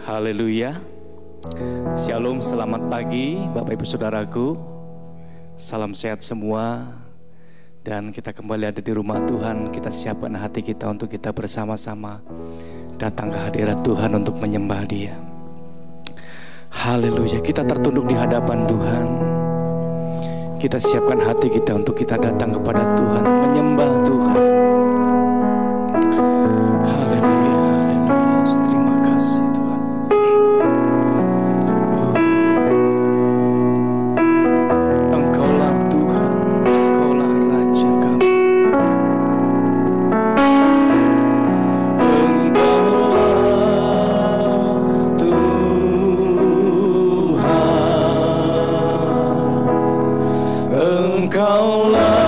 Haleluya. Shalom, selamat pagi Bapak Ibu Saudaraku. Salam sehat semua. Dan kita kembali ada di rumah Tuhan. Kita siapkan hati kita untuk kita bersama-sama datang ke hadirat Tuhan untuk menyembah Dia. Haleluya. Kita tertunduk di hadapan Tuhan. Kita siapkan hati kita untuk kita datang kepada Tuhan, menyembah Tuhan. Haleluya, haleluya. Terima kasih Tuhan. Engkaulah Tuhan, Engkaulah Raja kami. Engkaulah Tuhan, Engkaulah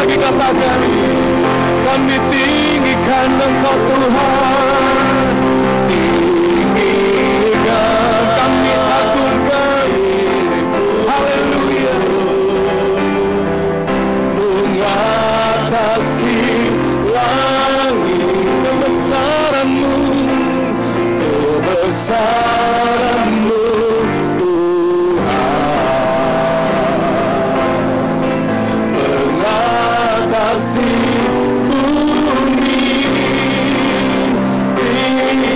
lagi katakan, kami tinggikan Engkau Tuhan, tinggikan, kami agungkan, haleluya, mengatasi langit kebesaran-Mu, kebesaran-Mu Tuhan, mengatasi bumi, tinggikan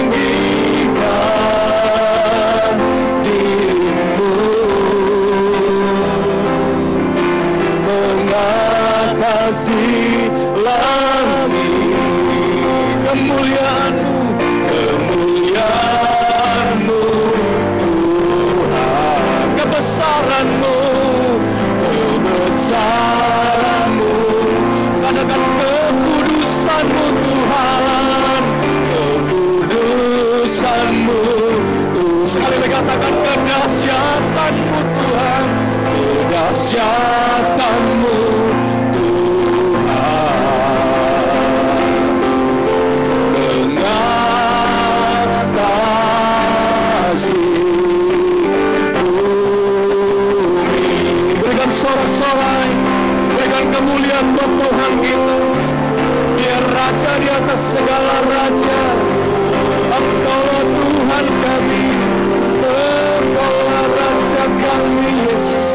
diri-Mu, mengatasi langit, kemuliaan-Mu, kemuliaan-Mu Tuhan, kebesaran-Mu, kebesaran-Mu, katakan kekudusan-Mu Tuhan, kekudusan-Mu Tuhan, sekali lagi katakan kedahsyatan-Mu Tuhan, kedahsyatan-Mu sorak-sorai, berikan kemuliaan buat Tuhan kita. Dia Raja di atas segala raja. Engkaulah Tuhan kami, Engkaulah Raja kami Yesus.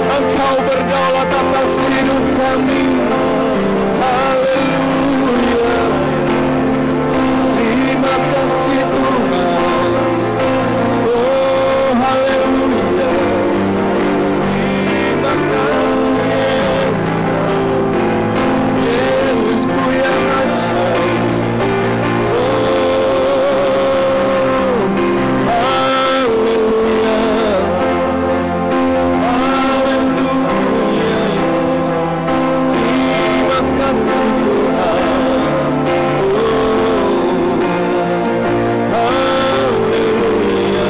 Engkau berdaulat atas hidup kami. Haleluya. Terima kasih Tuhan. Oh haleluya. Yesusku yang ajaib, oh haleluya, haleluya, terima kasih Tuhan, oh haleluya,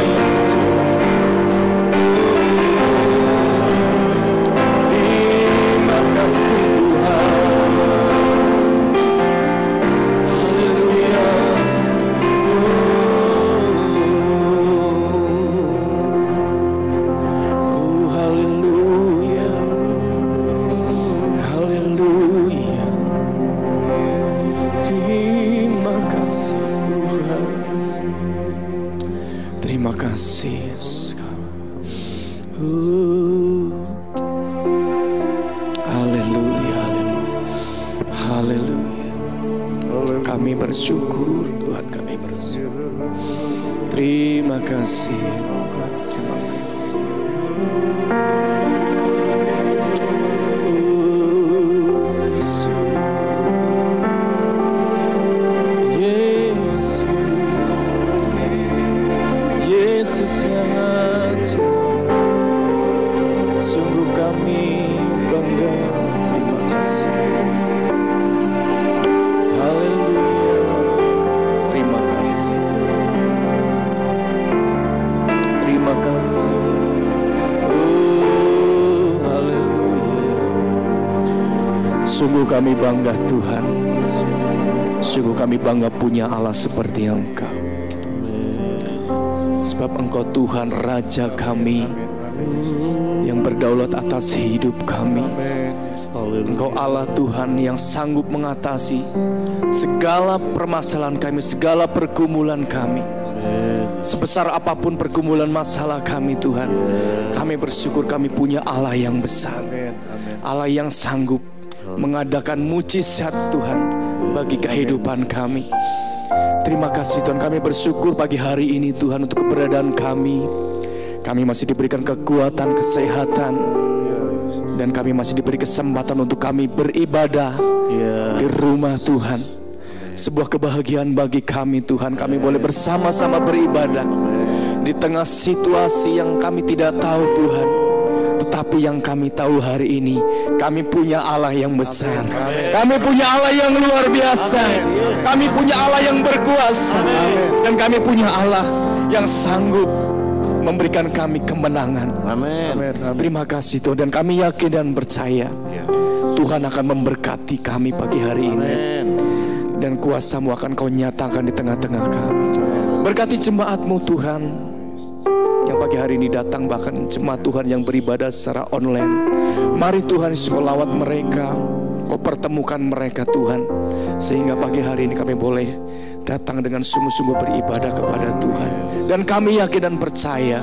terima kasih Tuhan, haleluya, oh haleluya, haleluya, terima kasih Tuhan, terima kasih haleluya, haleluya, kami bersyukur Tuhan, kami bersyukur, terima kasih Tuhan, terima kasih. Yesus yang ajaib, sungguh kami bangga, terima kasih. Haleluya, terima kasih, terima kasih. Oh haleluya, sungguh kami bangga Tuhan, sungguh kami bangga punya Allah seperti Engkau. Sebab Engkau Tuhan Raja kami yang berdaulat atas hidup kami. Engkau Allah Tuhan yang sanggup mengatasi segala permasalahan kami, segala pergumulan kami. Sebesar apapun pergumulan masalah kami Tuhan, kami bersyukur kami punya Allah yang besar, Allah yang sanggup mengadakan mujizat Tuhan bagi kehidupan kami. Terima kasih Tuhan, kami bersyukur pagi hari ini Tuhan untuk keberadaan kami. Kami masih diberikan kekuatan, kesehatan, dan kami masih diberi kesempatan untuk kami beribadah di rumah Tuhan. Sebuah kebahagiaan bagi kami Tuhan, kami boleh bersama-sama beribadah di tengah situasi yang kami tidak tahu Tuhan. Tetapi yang kami tahu hari ini, kami punya Allah yang besar. Kami punya Allah yang luar biasa. Kami punya Allah yang berkuasa. Dan kami punya Allah yang sanggup memberikan kami kemenangan. Amin. Terima kasih Tuhan, dan kami yakin dan percaya Tuhan akan memberkati kami pagi hari ini. Dan kuasa-Mu akan Kau nyatakan di tengah-tengah kami. Berkati jemaat-Mu Tuhan yang pagi hari ini datang, bahkan jemaat Tuhan yang beribadah secara online. Mari Tuhan Yesus Kau lawat mereka, Kau pertemukan mereka Tuhan, sehingga pagi hari ini kami boleh datang dengan sungguh-sungguh beribadah kepada Tuhan. Dan kami yakin dan percaya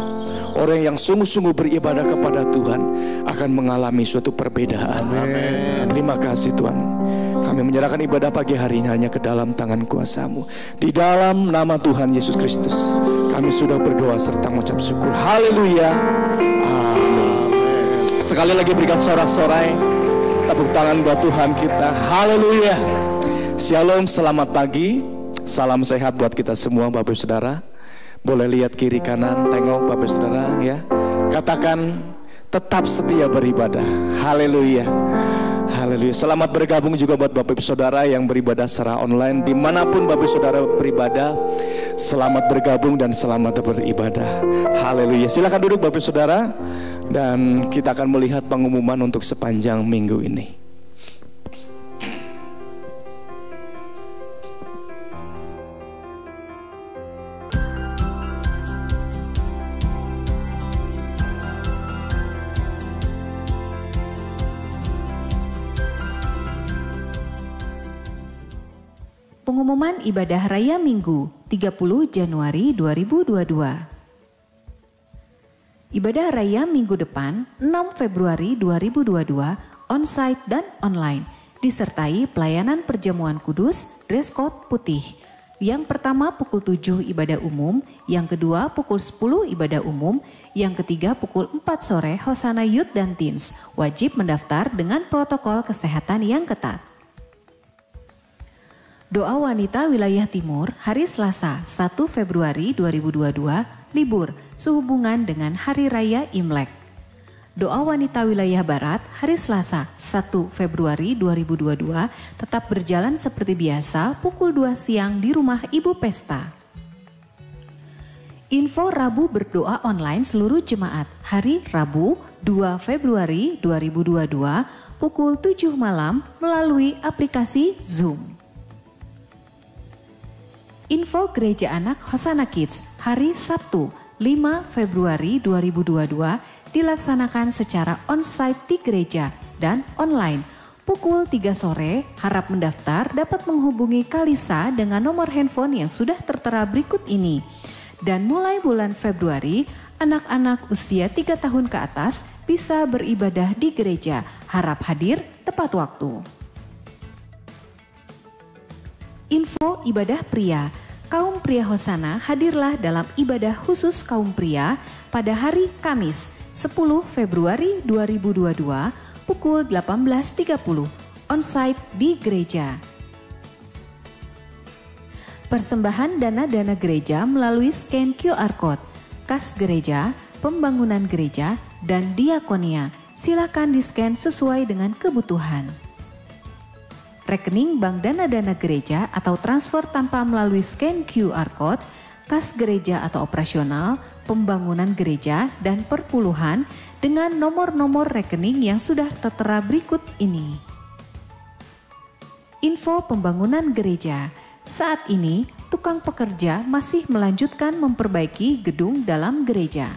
orang yang sungguh-sungguh beribadah kepada Tuhan akan mengalami suatu perbedaan. Amin. Terima kasih Tuhan. Kami menyerahkan ibadah pagi hari ini hanya ke dalam tangan kuasa-Mu. Di dalam nama Tuhan Yesus Kristus kami sudah berdoa serta mengucap syukur. Haleluya. Amin. Sekali lagi berikan sorak-sorai tepuk tangan buat Tuhan kita. Haleluya. Shalom, selamat pagi. Salam sehat buat kita semua Bapak Ibu Saudara. Boleh lihat kiri kanan, tengok Bapak Ibu Saudara ya. Katakan tetap setia beribadah. Haleluya. Haleluya. Selamat bergabung juga buat Bapak Ibu Saudara yang beribadah secara online. Dimanapun Bapak Ibu Saudara beribadah, selamat bergabung dan selamat beribadah. Haleluya. Silakan duduk Bapak Ibu Saudara. Dan kita akan melihat pengumuman untuk sepanjang minggu ini. Pengumuman ibadah raya Minggu 30 Januari 2022. Ibadah raya minggu depan 6 Februari 2022 on-site dan online, disertai pelayanan perjamuan kudus dress code putih. Yang pertama pukul 7 ibadah umum, yang kedua pukul 10 ibadah umum, yang ketiga pukul 4 sore Hosana Youth dan Teens. Wajib mendaftar dengan protokol kesehatan yang ketat. Doa wanita wilayah timur hari Selasa 1 Februari 2022 libur sehubungan dengan Hari Raya Imlek. Doa wanita wilayah barat hari Selasa 1 Februari 2022 tetap berjalan seperti biasa pukul 2 siang di rumah Ibu Pesta. Info Rabu berdoa online seluruh jemaat hari Rabu 2 Februari 2022 pukul 7 malam melalui aplikasi Zoom. Info Gereja Anak Hosana Kids hari Sabtu 5 Februari 2022 dilaksanakan secara on-site di gereja dan online. Pukul 3 sore, harap mendaftar dapat menghubungi Kalisa dengan nomor handphone yang sudah tertera berikut ini. Dan mulai bulan Februari, anak-anak usia 3 tahun ke atas bisa beribadah di gereja. Harap hadir tepat waktu. Info ibadah pria. Kaum pria Hosana hadirlah dalam ibadah khusus kaum pria pada hari Kamis 10 Februari 2022 pukul 18.30 on-site di gereja. Persembahan dana-dana gereja melalui scan QR Code, kas gereja, pembangunan gereja, dan diakonia. Silakan di-scan sesuai dengan kebutuhan. Rekening bank dana-dana gereja atau transfer tanpa melalui scan QR Code, kas gereja atau operasional, pembangunan gereja, dan perpuluhan dengan nomor-nomor rekening yang sudah tertera berikut ini. Info pembangunan gereja. Saat ini, tukang pekerja masih melanjutkan memperbaiki gedung dalam gereja.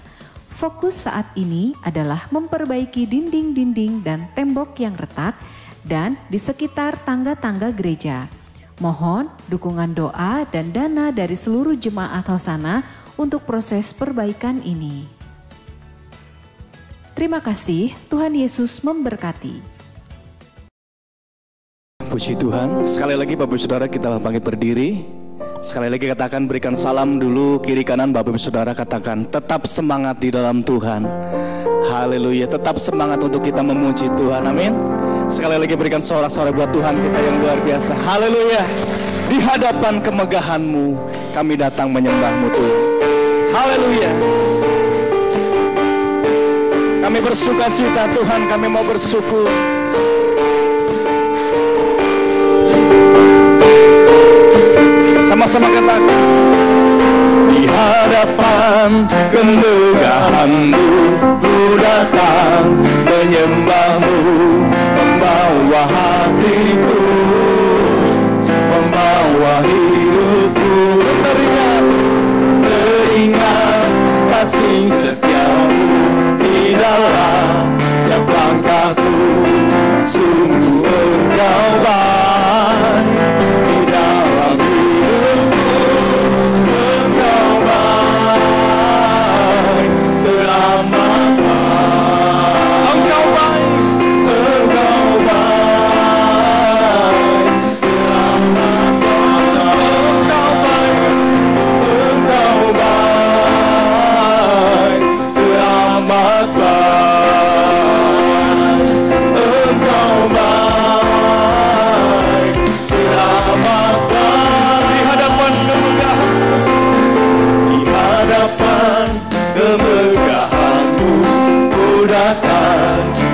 Fokus saat ini adalah memperbaiki dinding-dinding dan tembok yang retak dan di sekitar tangga-tangga gereja. Mohon dukungan doa dan dana dari seluruh jemaat Hosana untuk proses perbaikan ini. Terima kasih, Tuhan Yesus memberkati. Puji Tuhan. Sekali lagi Bapak Ibu Saudara kita bangkit berdiri. Sekali lagi katakan, berikan salam dulu kiri kanan Bapak Ibu Saudara, katakan tetap semangat di dalam Tuhan. Haleluya, tetap semangat untuk kita memuji Tuhan. Amin. Sekali lagi berikan sorak-sorai buat Tuhan kita yang luar biasa. Haleluya. Di hadapan kemegahan-Mu kami datang menyembah-Mu Tuhan. Haleluya. Kami bersuka cita Tuhan, kami mau bersyukur. Sama-sama katakan, di hadapan kemegahan-Mu ku datang menyembah-Mu, membawa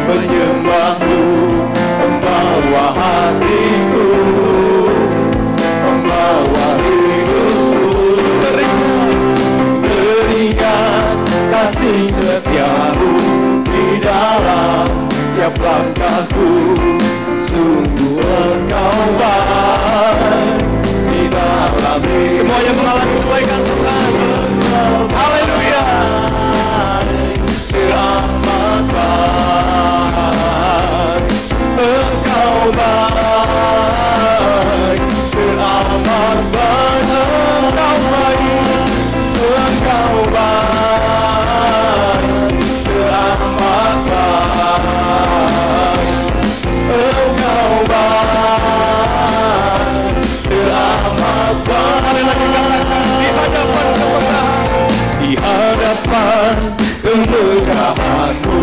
menyembahmu, membawa hatiku, membawa hidupku. Teringat kasih setiamu di dalam setiap langkahku. Sungguh Engkau baik di dalam hidup. Semuanya mengalami kebaikan Tuhan. Haleluya. Teramat baik, Engkau baik. Teramat baik, Engkau baik. Engkau baik. Teramat baik, Engkau baik. Teramat baik. Sekali lagi katakan, di hadapan kebenaran, di hadapan kemuliaanmu,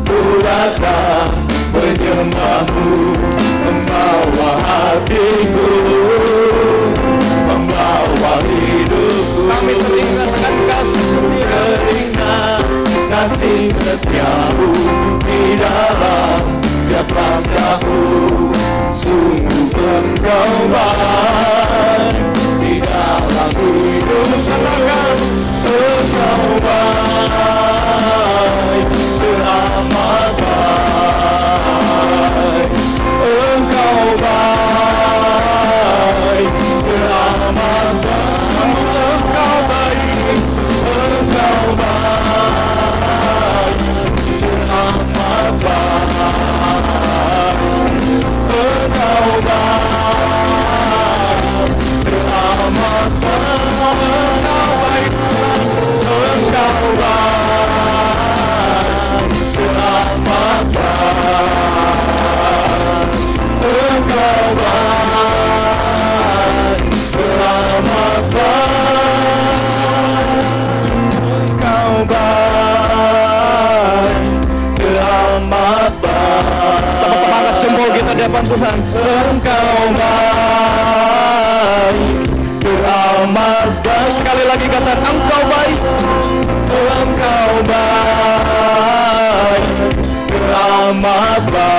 ku datang menyembahmu, membawa hatiku, membawa hidupku. Kami teringat akan kasih setia, teringat kasih setiamu di dalam setiap langkahku. Sungguh Engkau baik di dalam hidup. Katakan, Engkau baik, teramat baik. Engkau baik, teramat baik. Engkau baik, Engkau baik, teramat baik. Engkau baik, teramat baik. Engkau baik, teramat baik. Engkau baik, teramat baik. Engkau baik, teramat baik. Sama-sama angkat jempol kita di hadapan Tuhan. Engkau baik, teramat baik. Sekali lagi katakan, Engkau baik. Engkau baik, teramat baik.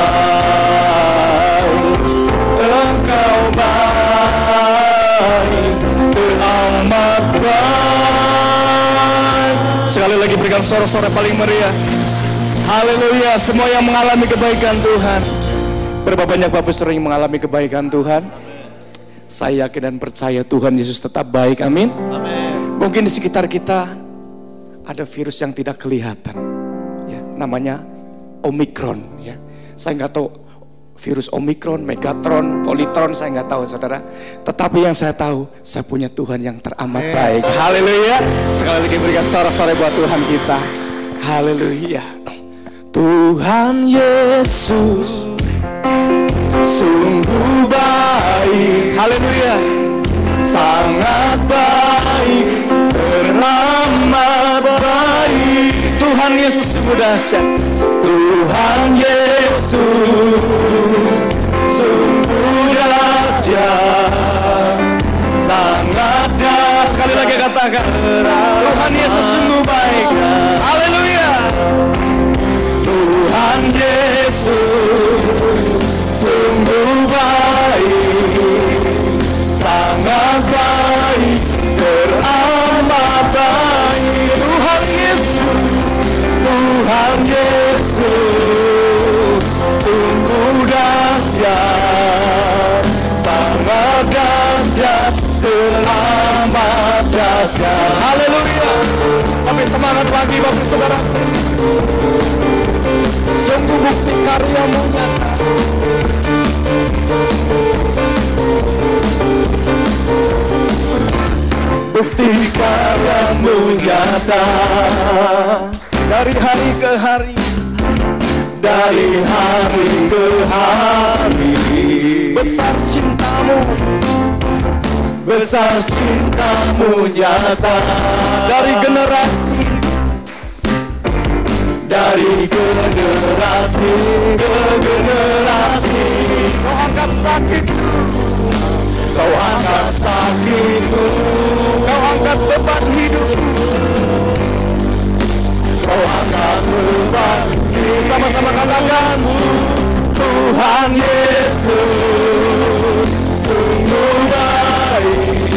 Engkau baik, teramat baik. Sekali lagi berikan sorak-sorak paling meriah. Haleluya. Semua yang mengalami kebaikan Tuhan. Berapa banyak Bapak Saudara yang mengalami kebaikan Tuhan? Saya yakin dan percaya Tuhan Yesus tetap baik. Amin. Amin. Mungkin di sekitar kita ada virus yang tidak kelihatan, ya, namanya Omikron. Ya, saya nggak tahu virus Omikron, Megatron, Politron, saya nggak tahu saudara. Tetapi yang saya tahu, saya punya Tuhan yang teramat baik. Haleluya. Sekali lagi berikan sorak-sorai buat Tuhan kita. Haleluya. Tuhan Yesus sungguh baik. Haleluya. Sangat baik, teramat baik. Tuhan Yesus sungguh dahsyat. Tuhan Yesus sungguh dahsyat, sangat dahsyat. Sekali lagi katakan, Tuhan Yesus sungguh baik. Haleluya. Tuhan Yesus sungguh baik, sangat baik, teramat baik. Tuhan Yesus, Tuhan Yesus sungguh dahsyat, sangat dahsyat, teramat dahsyat. Haleluya. Kami semangat lagi Bapak Saudara. Sungguh bukti karya-Mu nyata. Bukti karya-Mu nyata dari hari ke hari, dari hari ke hari. Besar cinta-Mu, besar cinta-Mu nyata dari generasi, dari generasi ke generasi. Kau angkat sakitku, Kau angkat sakitku, Kau angkat beban hidupku, Kau angkat beban. sama-sama katakan, Tuhan Yesus sungguh baik,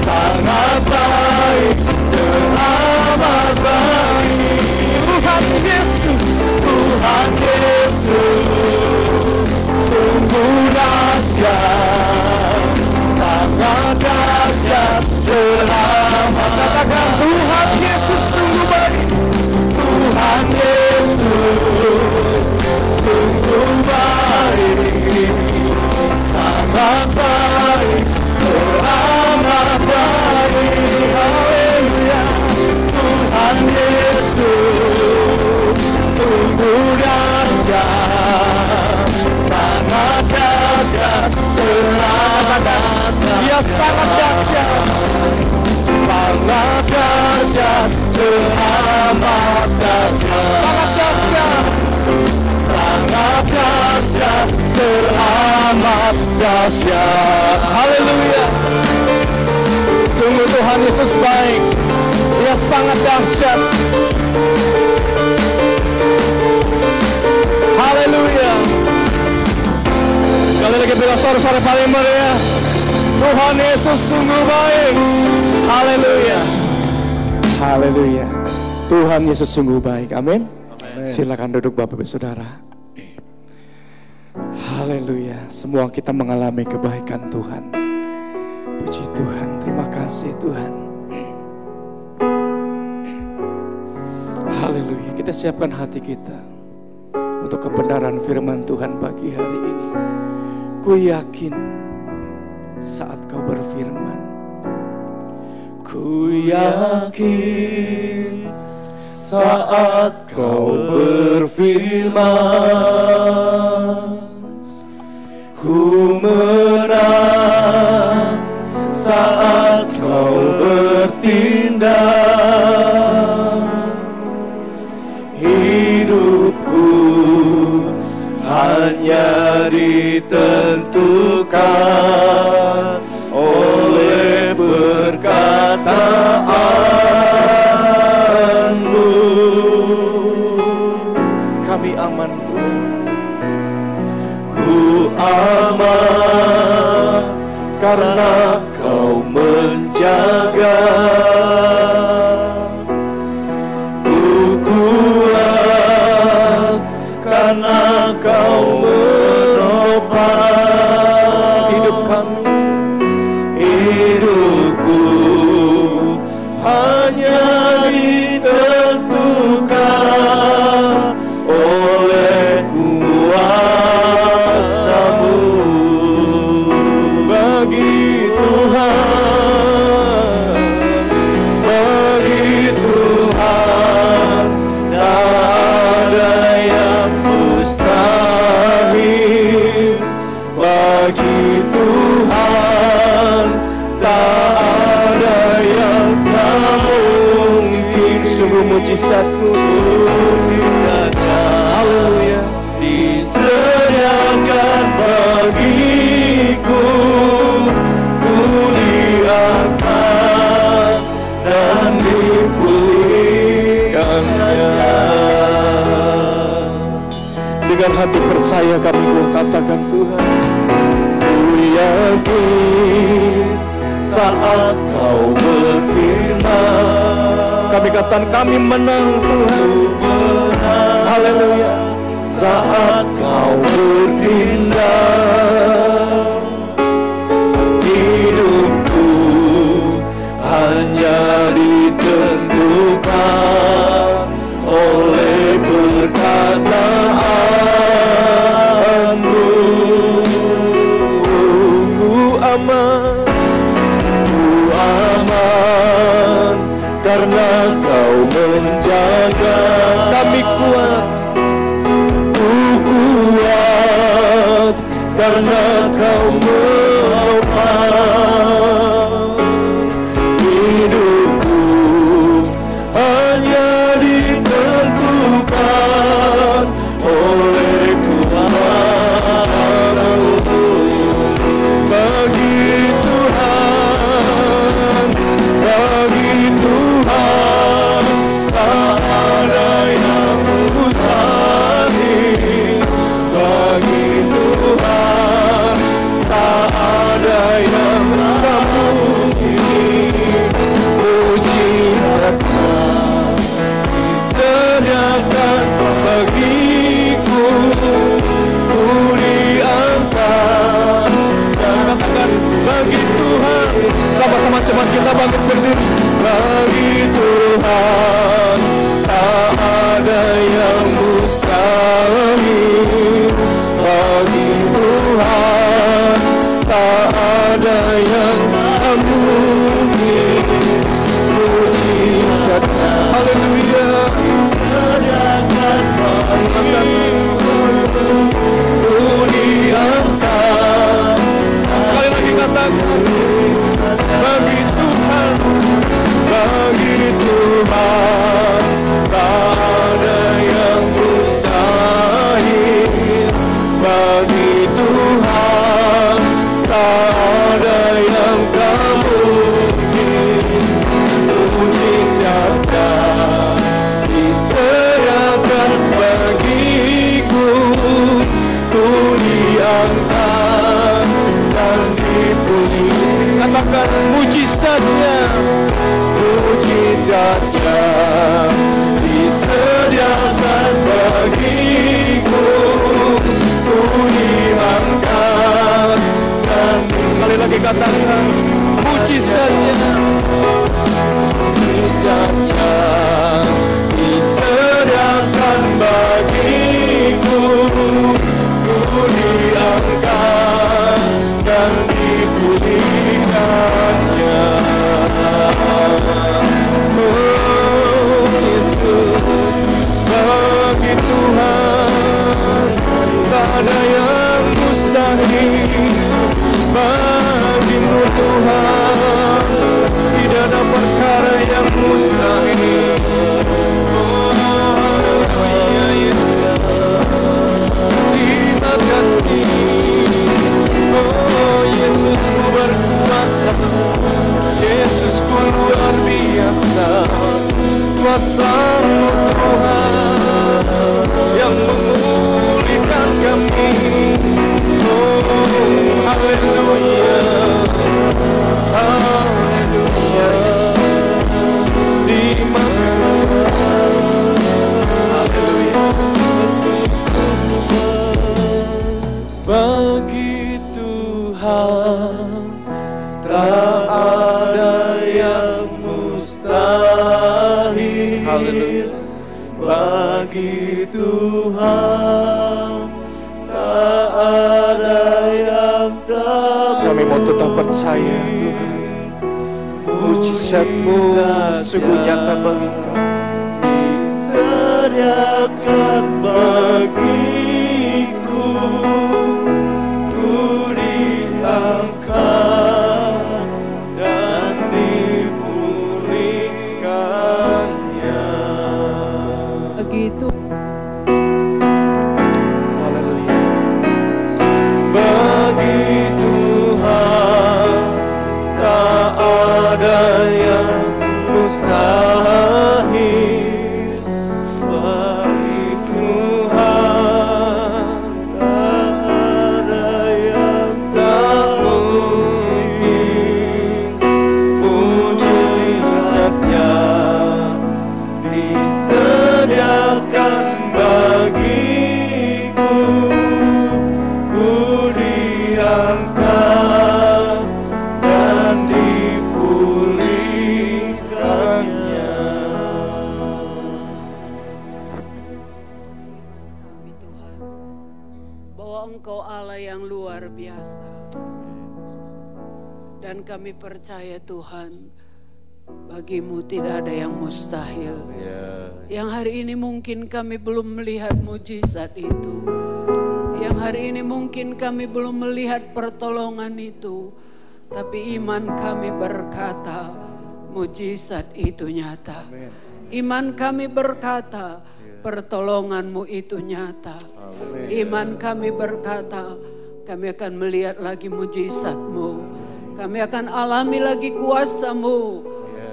sangat baik, teramat baik. Tuhan Yesus, Tuhan Yesus sungguh dahsyat, sangat dahsyat, teramat. Katakan, Tuhan Yesus sungguh baik, Tuhan Yesus sungguh baik, sangat baik, teramat baik. Haleluya. Tuhan Yesus sungguh dahsyat, sangat dahsyat, teramat. Dia sangat dahsyat, sangat dahsyat, teramat dahsyat, sangat dahsyat, sangat dahsyat, teramat dahsyat. Haleluya. Sungguh Tuhan Yesus baik, Dia sangat dahsyat. Haleluya. Sekali lagi bila suara-suara paling meriah, Tuhan Yesus sungguh baik. Haleluya. Haleluya. Tuhan Yesus sungguh baik. Amin. Silakan duduk Bapak Ibu Saudara. Haleluya. Semua kita mengalami kebaikan Tuhan. Puji Tuhan. Terima kasih Tuhan. Haleluya. Kita siapkan hati kita untuk kebenaran firman Tuhan pagi hari ini. Ku yakin saat kau berfirman, ku yakin saat kau berfirman, ku menang saat kau bertindak. Hidupku hanya ditentukan oleh perkataanmu. Kami aman Tuhan, ku aman karena kau menjaga. Ku kuat karena kau menopang hidup kami. Hidupku hanya ditentukan oleh kuasa-Mu. Bagi Tuhan, bagi Tuhan tak ada yang mustahil. Bagi Tuhan tak ada yang tak mungkin. Sungguh mujizat-Mu, mujizat-Nya, haleluya, disediakan bagiku. Ku diangkat dan dipulihkannya. Dengan hati percaya kami katakan Tuhan, ku yakin saat kau berfirman. Kami katakan kami menang Tuhan. Haleluya. Saat kau bertindak, hidupku hanya ditentukan oleh perkataanmu. Ku aman, karena kau menjaga. Kami kuat, ku kuat karena kau menopang. Hidupku hanya ditentukan oleh kuasa-Mu. Bagi Tuhan, bagi Tuhan tak ada yang mustahil. cepat kita bangkit berdiri. Bagi Tuhan tak ada yang mustahil. Bagi Tuhan tak ada yang tak mungkin. Mujizatnya, haleluya. Sekali lagi katakan, bagi Tuhan tak ada yang mustahil. Bagi Tuhan tak ada yang tak mungkin. Mujizatnya diserahkan bagiku, ku diangkat dan dipulihkan. Katakan mujizatnya, mujizatnya disediakan bagiku, ku diangkat dan sekali lagi katakan mujizatnya, mujizatnya disediakan bagiku, ku diangkat dan dipulihkannya. Oh Yesus, bagi Tuhan tak ada yang mustahil. Bagimu Tuhan tidak ada perkara yang mustahil. Terima kasih, oh Yesusku berkuasa, Yesusku luar biasa. Kuasa-Mu Tuhan yang memulihkan kami. Oh haleluya, haleluya. Terima haleluya. Bagi Tuhan tak ada yang mustahil. Haleluya. Bagi Tuhan tak ada yang tak. Kami mau tetap percaya Tuhan, mujizat-Mu sungguh nyata bagi kami. Disediakan bagiku, ku diangkat dan dipulihkannya. Begitu. Haleluya. Bagi Tuhan tak ada yang mustahil. Bagi Tuhan tak ada yang tak mungkin. Mujizatnya disediakan bagiku, ku diangkat dan dipulihkannya. Kami Tuhan, bahwa Engkau Allah yang luar biasa. Dan kami percaya Tuhan, bagi-Mu tidak ada yang mustahil. Yang hari ini mungkin kami belum melihat mujizat itu. Yang hari ini mungkin kami belum melihat pertolongan itu. Tapi iman kami berkata, mujizat itu nyata. Iman kami berkata, pertolongan-Mu itu nyata. Iman kami berkata, kami akan melihat lagi mujizat-Mu. Kami akan alami lagi kuasa-Mu.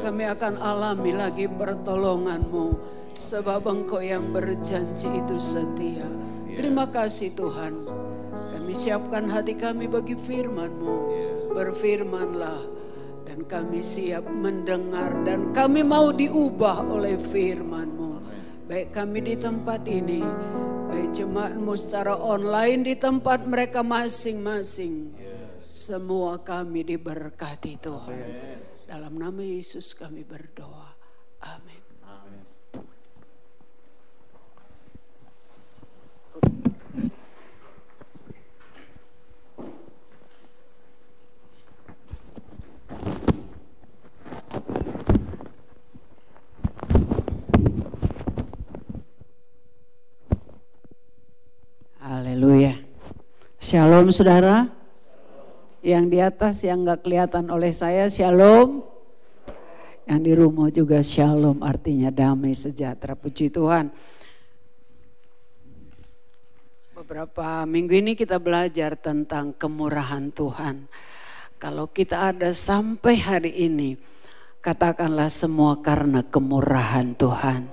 Kami akan alami lagi pertolongan-Mu. Sebab Engkau yang berjanji itu setia. Terima kasih Tuhan. Kami siapkan hati kami bagi firman-Mu. Berfirmanlah. Dan kami siap mendengar. Dan kami mau diubah oleh firman-Mu. Baik kami di tempat ini. Baik jemaat-Mu secara online di tempat mereka masing-masing. Semua kami diberkati Tuhan. Dalam nama Yesus kami berdoa. Amin. Amin. Haleluya. Shalom saudara. Yang di atas yang gak kelihatan oleh saya, shalom. Yang di rumah juga shalom, artinya damai sejahtera. Puji Tuhan. Beberapa minggu ini kita belajar tentang kemurahan Tuhan. Kalau kita ada sampai hari ini, katakanlah semua karena kemurahan Tuhan.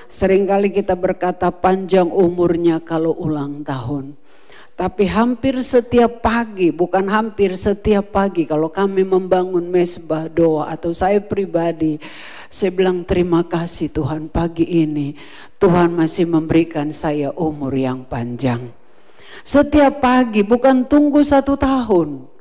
Seringkali kita berkata panjang umurnya kalau ulang tahun. Tapi hampir setiap pagi, bukan hampir setiap pagi kalau kami membangun mesbah doa atau saya pribadi, saya bilang terima kasih Tuhan pagi ini. Tuhan masih memberikan saya umur yang panjang. Setiap pagi, bukan tunggu 1 tahun.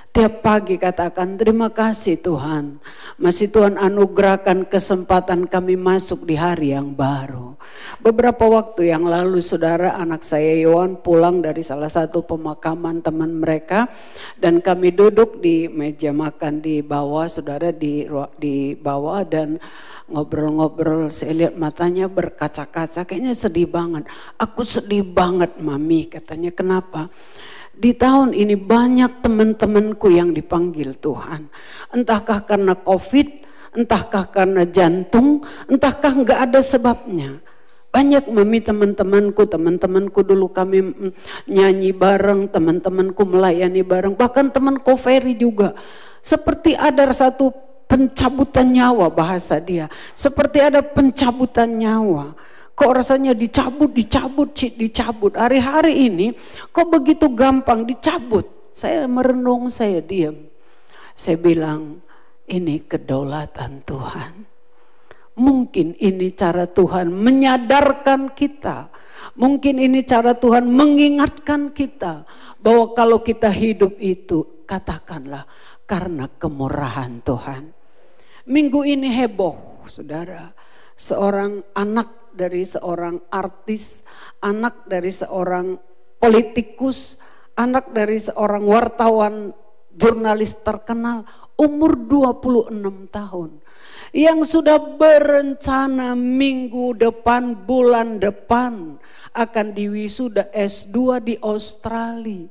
Tiap pagi katakan terima kasih Tuhan. Masih Tuhan anugerahkan kesempatan kami masuk di hari yang baru. Beberapa waktu yang lalu saudara, anak saya Yohan pulang dari salah satu pemakaman teman mereka. Dan kami duduk di meja makan di bawah, saudara, di bawah dan ngobrol-ngobrol. Saya lihat matanya berkaca-kaca, kayaknya sedih banget. Aku sedih banget Mami, katanya. Kenapa? Di tahun ini banyak teman-temanku yang dipanggil Tuhan. Entahkah karena COVID, entahkah karena jantung, entahkah enggak ada sebabnya. Banyak Mami teman-temanku dulu kami nyanyi bareng, teman-temanku melayani bareng. Bahkan temanku Ferry juga. Seperti ada satu pencabutan nyawa bahasa dia. Seperti ada pencabutan nyawa. Kok rasanya dicabut. Hari-hari ini kok begitu gampang dicabut. Saya merenung, saya diam. Saya bilang, ini kedaulatan Tuhan. Mungkin ini cara Tuhan menyadarkan kita. Mungkin ini cara Tuhan mengingatkan kita. Bahwa kalau kita hidup itu, katakanlah karena kemurahan Tuhan. Minggu ini heboh, saudara. Seorang anak dari seorang artis, anak dari seorang politikus, anak dari seorang wartawan, jurnalis terkenal, umur 26 tahun. Yang sudah berencana minggu depan, bulan depan akan diwisuda S2 di Australia.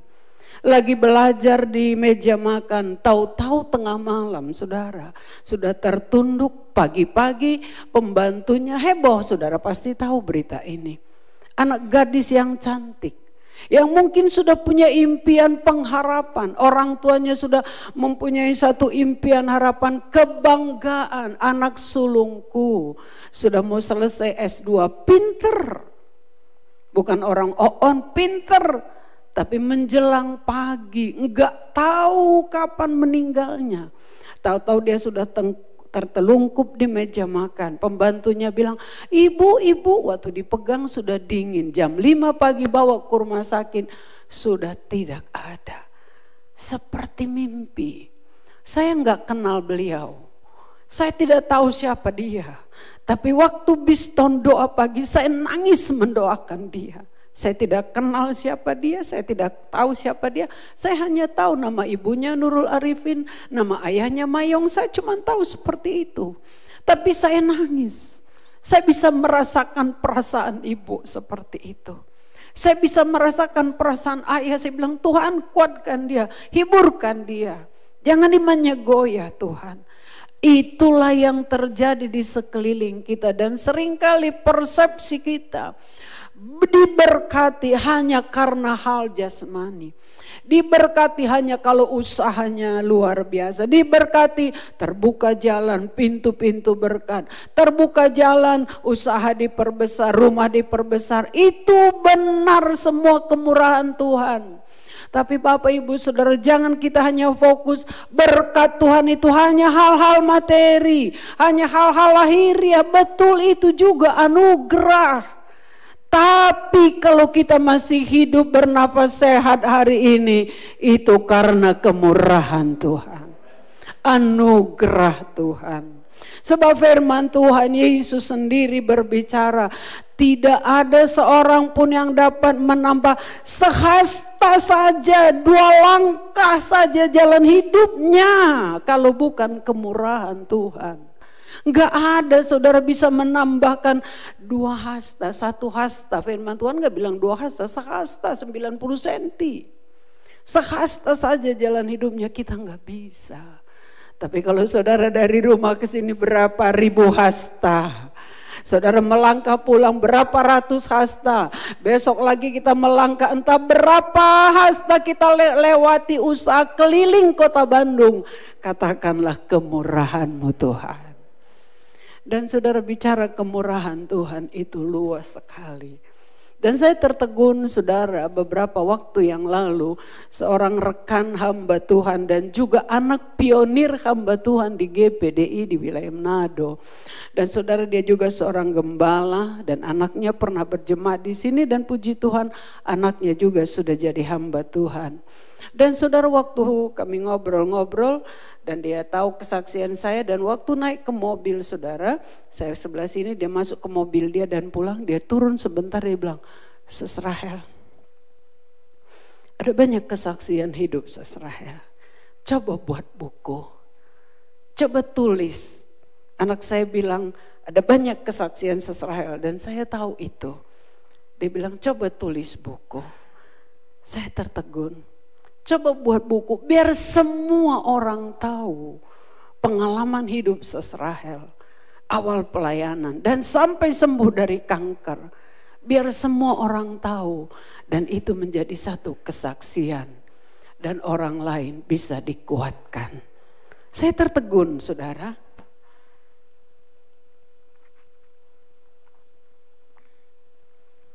Lagi belajar di meja makan, tahu-tahu tengah malam saudara. Sudah tertunduk pagi-pagi, pembantunya heboh, saudara pasti tahu berita ini. Anak gadis yang cantik, yang mungkin sudah punya impian pengharapan. Orang tuanya sudah mempunyai satu impian harapan, kebanggaan. Anak sulungku sudah mau selesai S2, pinter. Bukan orang on, pinter. Tapi menjelang pagi, enggak tahu kapan meninggalnya. Tahu-tahu dia sudah tertelungkup di meja makan. Pembantunya bilang, ibu, waktu dipegang sudah dingin. Jam 5 pagi bawa ke rumah sakit, sudah tidak ada. Seperti mimpi. Saya enggak kenal beliau. Saya tidak tahu siapa dia. Tapi waktu biston doa pagi, saya nangis mendoakan dia. Saya tidak kenal siapa dia, saya tidak tahu siapa dia. Saya hanya tahu nama ibunya Nurul Arifin, nama ayahnya Mayong, saya cuma tahu seperti itu. Tapi saya nangis. Saya bisa merasakan perasaan ibu seperti itu. Saya bisa merasakan perasaan ayah, saya bilang Tuhan kuatkan dia, hiburkan dia. Jangan dimanya goyah Tuhan. Itulah yang terjadi di sekeliling kita dan seringkali persepsi kita diberkati hanya karena hal jasmani. Diberkati hanya kalau usahanya luar biasa. Diberkati terbuka jalan, pintu-pintu berkat. Terbuka jalan, usaha diperbesar, rumah diperbesar. Itu benar semua kemurahan Tuhan. Tapi Bapak Ibu Saudara, jangan kita hanya fokus berkat Tuhan itu hanya hal-hal materi, hanya hal-hal lahiriah. Betul, itu juga anugerah. Tapi kalau kita masih hidup bernafas sehat hari ini, itu karena kemurahan Tuhan. anugerah Tuhan. Sebab firman Tuhan Yesus sendiri berbicara, tidak ada seorang pun yang dapat menambah sehasta saja, 2 langkah saja jalan hidupnya kalau bukan kemurahan Tuhan. Enggak ada saudara bisa menambahkan 2 hasta, 1 hasta. Firman Tuhan enggak bilang 2 hasta, sehasta 90 cm. Sehasta saja jalan hidupnya kita enggak bisa. Tapi kalau saudara dari rumah ke sini berapa ribu hasta. Saudara melangkah pulang berapa ratus hasta. Besok lagi kita melangkah entah berapa hasta kita lewati usaha keliling kota Bandung. Katakanlah kemurahan-Mu Tuhan. Dan saudara bicara kemurahan Tuhan itu luas sekali. Dan saya tertegun saudara beberapa waktu yang lalu seorang rekan hamba Tuhan dan juga anak pionir hamba Tuhan di GPDI di wilayah Manado. Dan saudara dia juga seorang gembala dan anaknya pernah berjemaat di sini dan puji Tuhan anaknya juga sudah jadi hamba Tuhan. Dan saudara waktu kami ngobrol-ngobrol dan dia tahu kesaksian saya dan waktu naik ke mobil saudara, saya sebelah sini dia masuk ke mobil dia dan pulang, dia turun sebentar dia bilang, Sis Rahel, ada banyak kesaksian hidup Sis Rahel, coba buat buku, coba tulis. Anak saya bilang ada banyak kesaksian Sis Rahel dan saya tahu itu. Dia bilang coba tulis buku. Saya tertegun. Coba buat buku biar semua orang tahu pengalaman hidup Sis Rahel, awal pelayanan dan sampai sembuh dari kanker. Biar semua orang tahu dan itu menjadi satu kesaksian dan orang lain bisa dikuatkan. Saya tertegun saudara.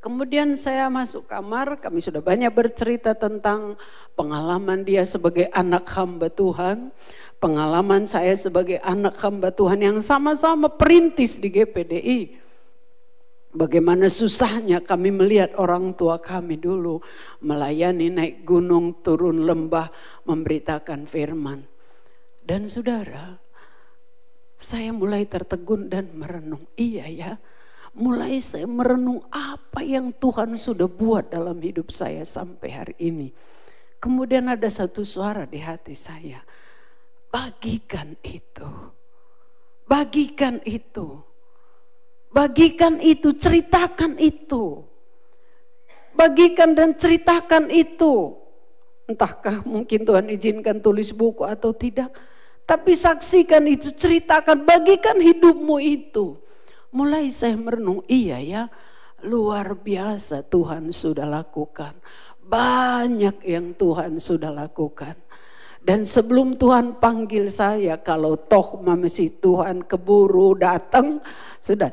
Kemudian saya masuk kamar, kami sudah banyak bercerita tentang pengalaman dia sebagai anak hamba Tuhan. Pengalaman saya sebagai anak hamba Tuhan yang sama-sama perintis di GPDI. Bagaimana susahnya kami melihat orang tua kami dulu melayani naik gunung, turun lembah, memberitakan firman. Dan saudara, saya mulai tertegun dan merenung, iya ya. Mulai saya merenung apa yang Tuhan sudah buat dalam hidup saya sampai hari ini. Kemudian ada satu suara di hati saya. Bagikan itu. Bagikan itu. Bagikan itu, ceritakan itu. Bagikan dan ceritakan itu. Entahkah mungkin Tuhan izinkan tulis buku atau tidak. Tapi saksikan itu, ceritakan, bagikan hidupmu itu. Mulai saya merenung, iya ya, luar biasa Tuhan sudah lakukan. Banyak yang Tuhan sudah lakukan. Dan sebelum Tuhan panggil saya, kalau toh masih Tuhan keburu datang, sudah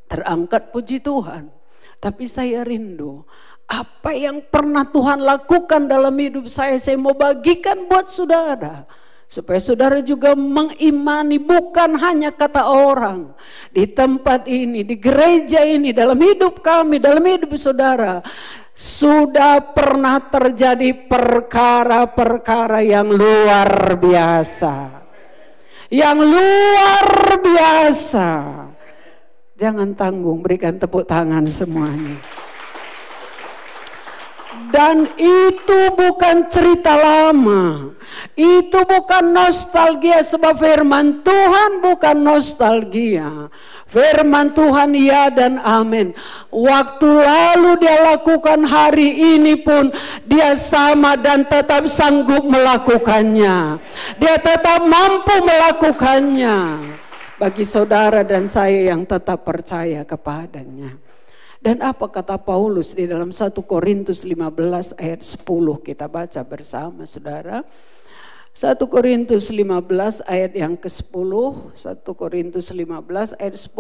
terangkat puji Tuhan. Tapi saya rindu, apa yang pernah Tuhan lakukan dalam hidup saya mau bagikan buat saudara. Supaya saudara juga mengimani bukan hanya kata orang. Di tempat ini, di gereja ini, dalam hidup kami, dalam hidup saudara. Sudah pernah terjadi perkara-perkara yang luar biasa. Yang luar biasa. Jangan tanggung, berikan tepuk tangan semuanya. Dan itu bukan cerita lama. Itu bukan nostalgia sebab firman Tuhan bukan nostalgia. Firman Tuhan ya dan amin. Waktu lalu dia lakukan, hari ini pun dia sama dan tetap sanggup melakukannya. Dia tetap mampu melakukannya. Bagi saudara dan saya yang tetap percaya kepadanya. Dan apa kata Paulus di dalam 1 Korintus 15 ayat 10 kita baca bersama saudara. 1 Korintus 15 ayat yang ke-10, 1 Korintus 15 ayat 10,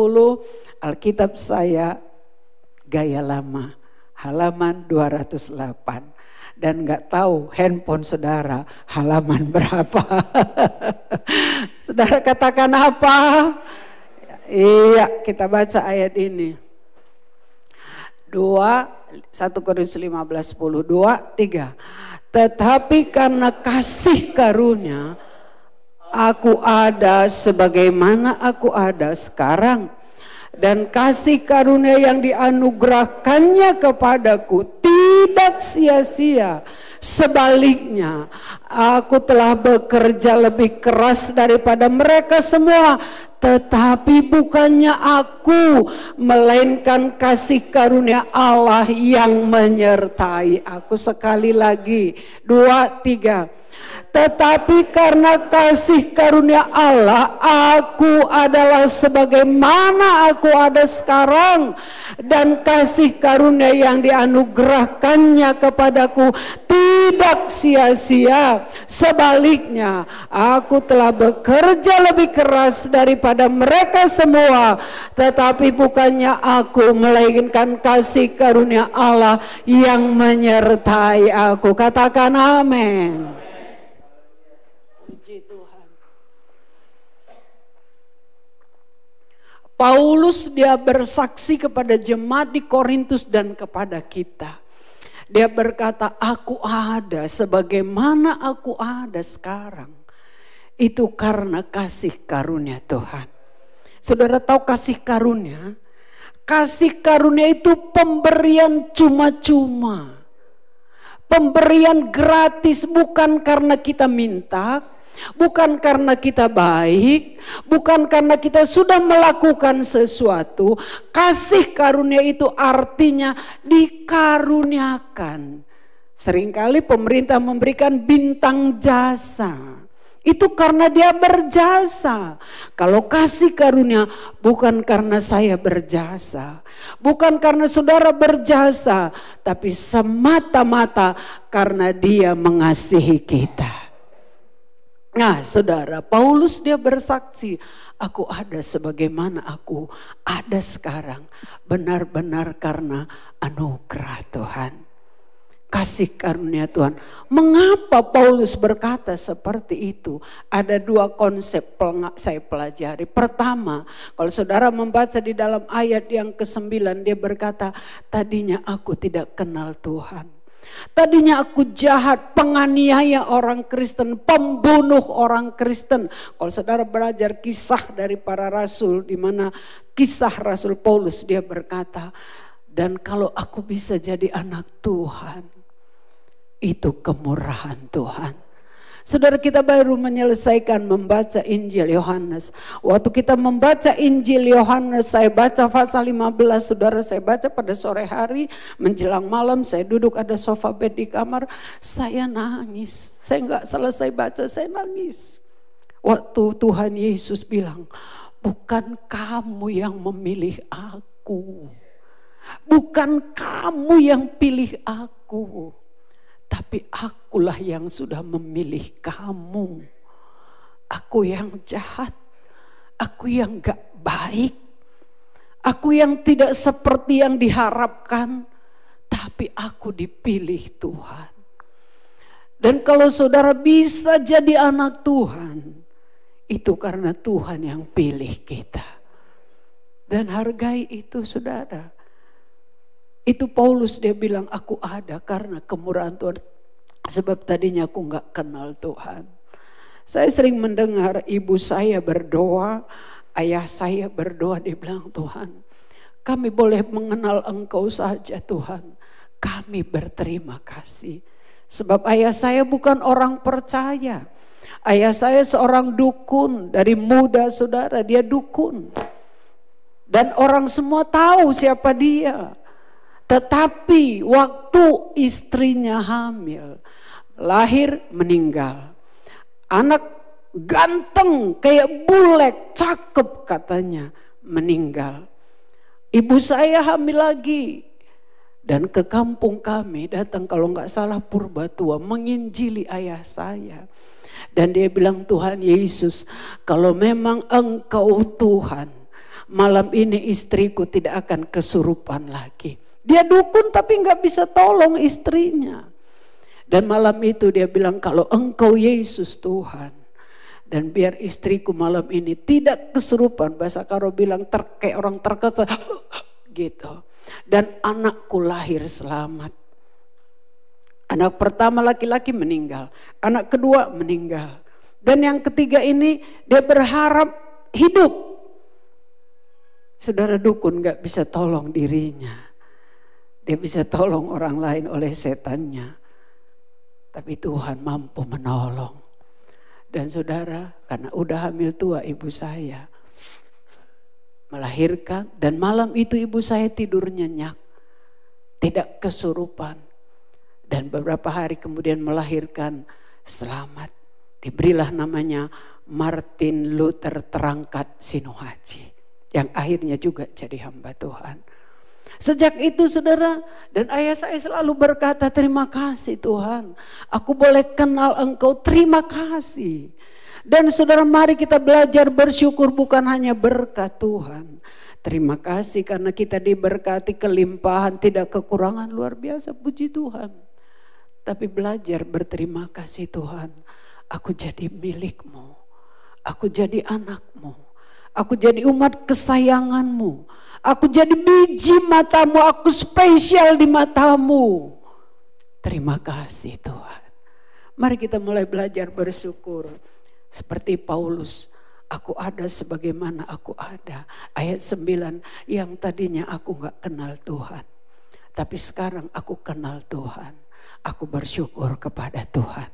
Alkitab saya gaya lama, halaman 208. Dan gak tahu handphone saudara halaman berapa. Saudara katakan apa? Iya, kita baca ayat ini. 1 Korintus 15, 10, 2, 3. Tetapi karena kasih karunia Aku ada sebagaimana aku ada sekarang. Dan kasih karunia yang dianugerahkannya kepadaku tidak sia-sia. Sebaliknya, aku telah bekerja lebih keras daripada mereka semua. Tetapi bukannya aku, melainkan kasih karunia Allah yang menyertai aku. Sekali lagi, 2, 3. Tetapi karena kasih karunia Allah, aku adalah sebagaimana aku ada sekarang. Dan kasih karunia yang dianugerahkannya kepadaku tidak sia-sia. Sebaliknya, aku telah bekerja lebih keras daripada mereka semua. Tetapi bukannya aku, melainkan kasih karunia Allah yang menyertai aku. Katakan amin. Paulus dia bersaksi kepada jemaat di Korintus dan kepada kita. Dia berkata, aku ada sebagaimana aku ada sekarang. Itu karena kasih karunia Tuhan. Saudara tahu kasih karunia? Kasih karunia itu pemberian cuma-cuma. Pemberian gratis, bukan karena kita minta. Bukan karena kita baik, bukan karena kita sudah melakukan sesuatu. Kasih karunia itu artinya dikaruniakan. Seringkali pemerintah memberikan bintang jasa. Itu karena dia berjasa. Kalau kasih karunia bukan karena saya berjasa, bukan karena saudara berjasa, tapi semata-mata karena dia mengasihi kita. Nah saudara, Paulus dia bersaksi, aku ada sebagaimana aku ada sekarang. Benar-benar karena anugerah Tuhan. Kasih karunia Tuhan. Mengapa Paulus berkata seperti itu? Ada 2 konsep saya pelajari. Pertama, kalau saudara membaca di dalam ayat yang ke-9, dia berkata, tadinya aku tidak kenal Tuhan. Tadinya aku jahat, penganiaya orang Kristen, pembunuh orang Kristen. Kalau saudara belajar kisah dari para rasul, di mana kisah Rasul Paulus, dia berkata, dan kalau aku bisa jadi anak Tuhan, itu kemurahan Tuhan. Saudara, kita baru menyelesaikan membaca Injil Yohanes. Waktu kita membaca Injil Yohanes, saya baca pasal 15, saudara, saya baca pada sore hari, menjelang malam, saya duduk ada sofa bed di kamar, saya nangis. Saya nggak selesai baca, saya nangis. Waktu Tuhan Yesus bilang, bukan kamu yang memilih aku. Bukan kamu yang pilih aku. Tapi akulah yang sudah memilih kamu. Aku yang jahat. Aku yang gak baik. Aku yang tidak seperti yang diharapkan. Tapi aku dipilih Tuhan. Dan kalau saudara bisa jadi anak Tuhan, itu karena Tuhan yang pilih kita. Dan hargai itu saudara. Itu Paulus, dia bilang aku ada karena kemurahan Tuhan. Sebab tadinya aku gak kenal Tuhan. Saya sering mendengar ibu saya berdoa, ayah saya berdoa, dia bilang, Tuhan kami boleh mengenal Engkau saja Tuhan. Kami berterima kasih. Sebab ayah saya bukan orang percaya. Ayah saya seorang dukun, dari muda saudara dia dukun. Dan orang semua tahu siapa dia. Tetapi waktu istrinya hamil, lahir meninggal. Anak ganteng kayak bule, cakep katanya, meninggal. Ibu saya hamil lagi. Dan ke kampung kami datang kalau nggak salah Purbatua menginjili ayah saya. Dan dia bilang, Tuhan Yesus, kalau memang Engkau Tuhan, malam ini istriku tidak akan kesurupan lagi. Dia dukun tapi nggak bisa tolong istrinya. Dan malam itu dia bilang, kalau Engkau Yesus Tuhan, dan biar istriku malam ini tidak kesurupan. Bahasa Karo bilang kayak orang terkejut gitu. Dan anakku lahir selamat. Anak pertama laki-laki meninggal, anak kedua meninggal. Dan yang ketiga ini dia berharap hidup. Saudara, dukun gak bisa tolong dirinya. Dia bisa tolong orang lain oleh setannya. Tapi Tuhan mampu menolong. Dan saudara, karena udah hamil tua ibu saya melahirkan, dan malam itu ibu saya tidur nyenyak, tidak kesurupan. Dan beberapa hari kemudian melahirkan selamat. Diberilah namanya Martin Luther Terangkat Sinuaji, yang akhirnya juga jadi hamba Tuhan. Sejak itu saudara, dan ayah saya selalu berkata, terima kasih Tuhan, aku boleh kenal Engkau, terima kasih. Dan saudara, mari kita belajar bersyukur, bukan hanya berkat Tuhan. Terima kasih karena kita diberkati kelimpahan, tidak kekurangan, luar biasa, puji Tuhan. Tapi belajar berterima kasih Tuhan, aku jadi milikmu, aku jadi anakmu, aku jadi umat kesayanganmu, aku jadi biji matamu, aku spesial di matamu. Terima kasih Tuhan. Mari kita mulai belajar bersyukur. Seperti Paulus, aku ada sebagaimana aku ada. Ayat 9, yang tadinya aku gak kenal Tuhan, tapi sekarang aku kenal Tuhan. Aku bersyukur kepada Tuhan.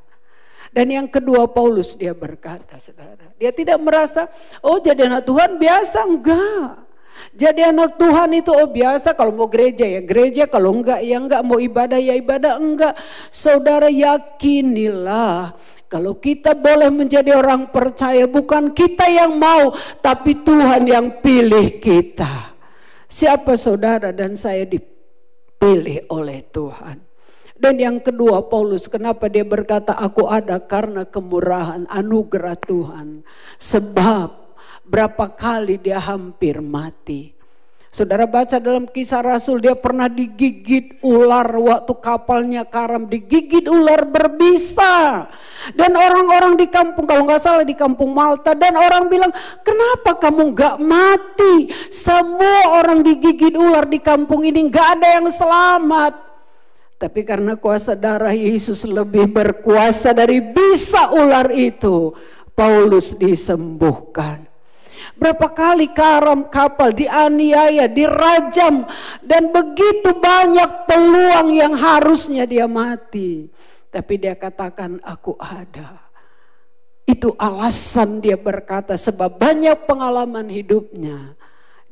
Dan yang kedua, Paulus dia berkata, saudara, dia tidak merasa, oh jadi anak Tuhan biasa, enggak. Jadi anak Tuhan itu oh biasa, kalau mau gereja ya gereja, kalau enggak ya enggak, mau ibadah ya ibadah, enggak. Saudara, yakinilah, kalau kita boleh menjadi orang percaya, bukan kita yang mau, tapi Tuhan yang pilih kita. Siapa saudara dan saya dipilih oleh Tuhan. Dan yang kedua, Paulus, kenapa dia berkata aku ada? Karena kemurahan anugerah Tuhan. Sebab berapa kali dia hampir mati. Saudara baca dalam Kisah Rasul, dia pernah digigit ular waktu kapalnya karam, digigit ular berbisa. Dan orang-orang di kampung, kalau nggak salah di kampung Malta, dan orang bilang, kenapa kamu nggak mati? Semua orang digigit ular di kampung ini, nggak ada yang selamat. Tapi karena kuasa darah Yesus lebih berkuasa dari bisa ular itu, Paulus disembuhkan. Berapa kali karam kapal dianiaya, dirajam, dan begitu banyak peluang yang harusnya dia mati. Tapi dia katakan aku ada. Itu alasan dia berkata, sebab banyak pengalaman hidupnya.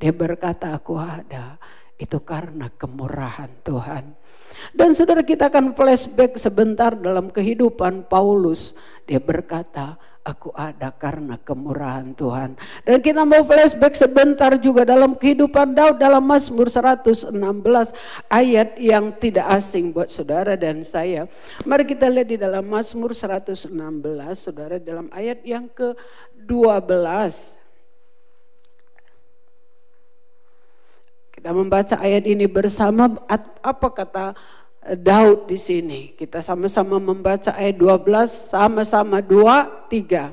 Dia berkata aku ada. Itu karena kemurahan Tuhan. Dan saudara, kita akan flashback sebentar dalam kehidupan Paulus. Dia berkata, aku ada karena kemurahan Tuhan. Dan kita mau flashback sebentar juga dalam kehidupan Daud dalam Mazmur 116, ayat yang tidak asing buat saudara dan saya. Mari kita lihat di dalam Mazmur 116, saudara, dalam ayat yang ke-12. Kita membaca ayat ini bersama. Apa kata Daud di sini? Kita sama-sama membaca ayat 12, sama-sama 2, 3.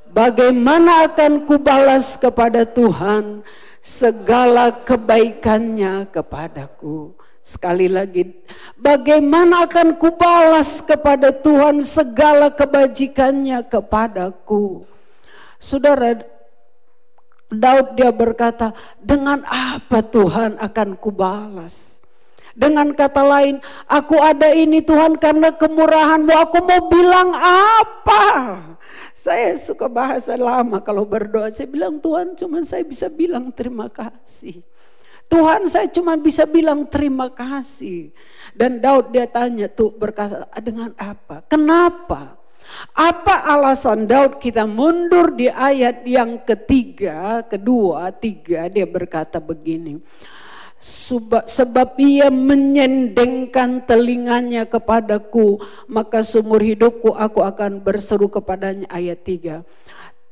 Bagaimana akan kubalas kepada Tuhan segala kebaikannya kepadaku? Sekali lagi, bagaimana akan kubalas kepada Tuhan segala kebajikannya kepadaku? Saudara, Daud dia berkata, dengan apa Tuhan akan kubalas? Dengan kata lain, aku ada ini Tuhan karena kemurahan-Mu. Aku mau bilang apa? Saya suka bahasa lama kalau berdoa. Saya bilang, Tuhan, cuma saya bisa bilang terima kasih. Tuhan, saya cuma bisa bilang terima kasih. Dan Daud dia tanya tuh, berkata, dengan apa? Kenapa? Apa alasan Daud? Kita mundur di ayat yang ketiga, kedua, tiga, dia berkata begini. Sebab ia menyendengkan telinganya kepadaku, maka seumur hidupku aku akan berseru kepadanya. Ayat 3.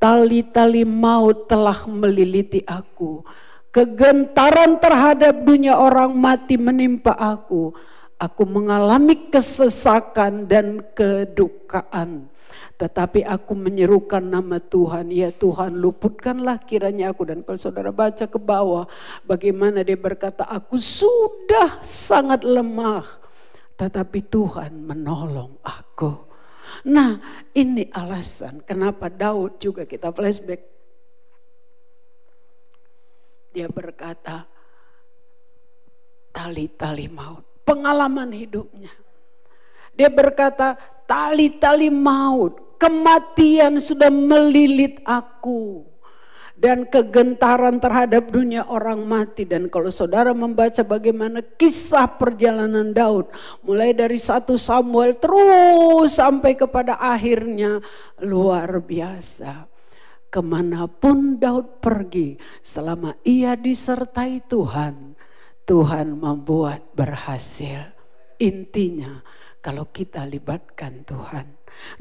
Tali-tali maut telah meliliti aku, kegentaran terhadap dunia orang mati menimpa aku. Aku mengalami kesesakan dan kedukaan. Tetapi aku menyerukan nama Tuhan. Ya Tuhan, luputkanlah kiranya aku. Dan kalau saudara baca ke bawah, bagaimana dia berkata, aku sudah sangat lemah, tetapi Tuhan menolong aku. Nah, ini alasan kenapa Daud juga kita flashback. Dia berkata, tali-tali maut. Pengalaman hidupnya. Dia berkata, tali-tali maut. Kematian sudah melilit aku. Dan kegentaran terhadap dunia orang mati. Dan kalau saudara membaca bagaimana kisah perjalanan Daud, mulai dari 1 Samuel terus sampai kepada akhirnya, luar biasa. Kemanapun Daud pergi, selama ia disertai Tuhan, Tuhan membuat berhasil. Intinya kalau kita libatkan Tuhan.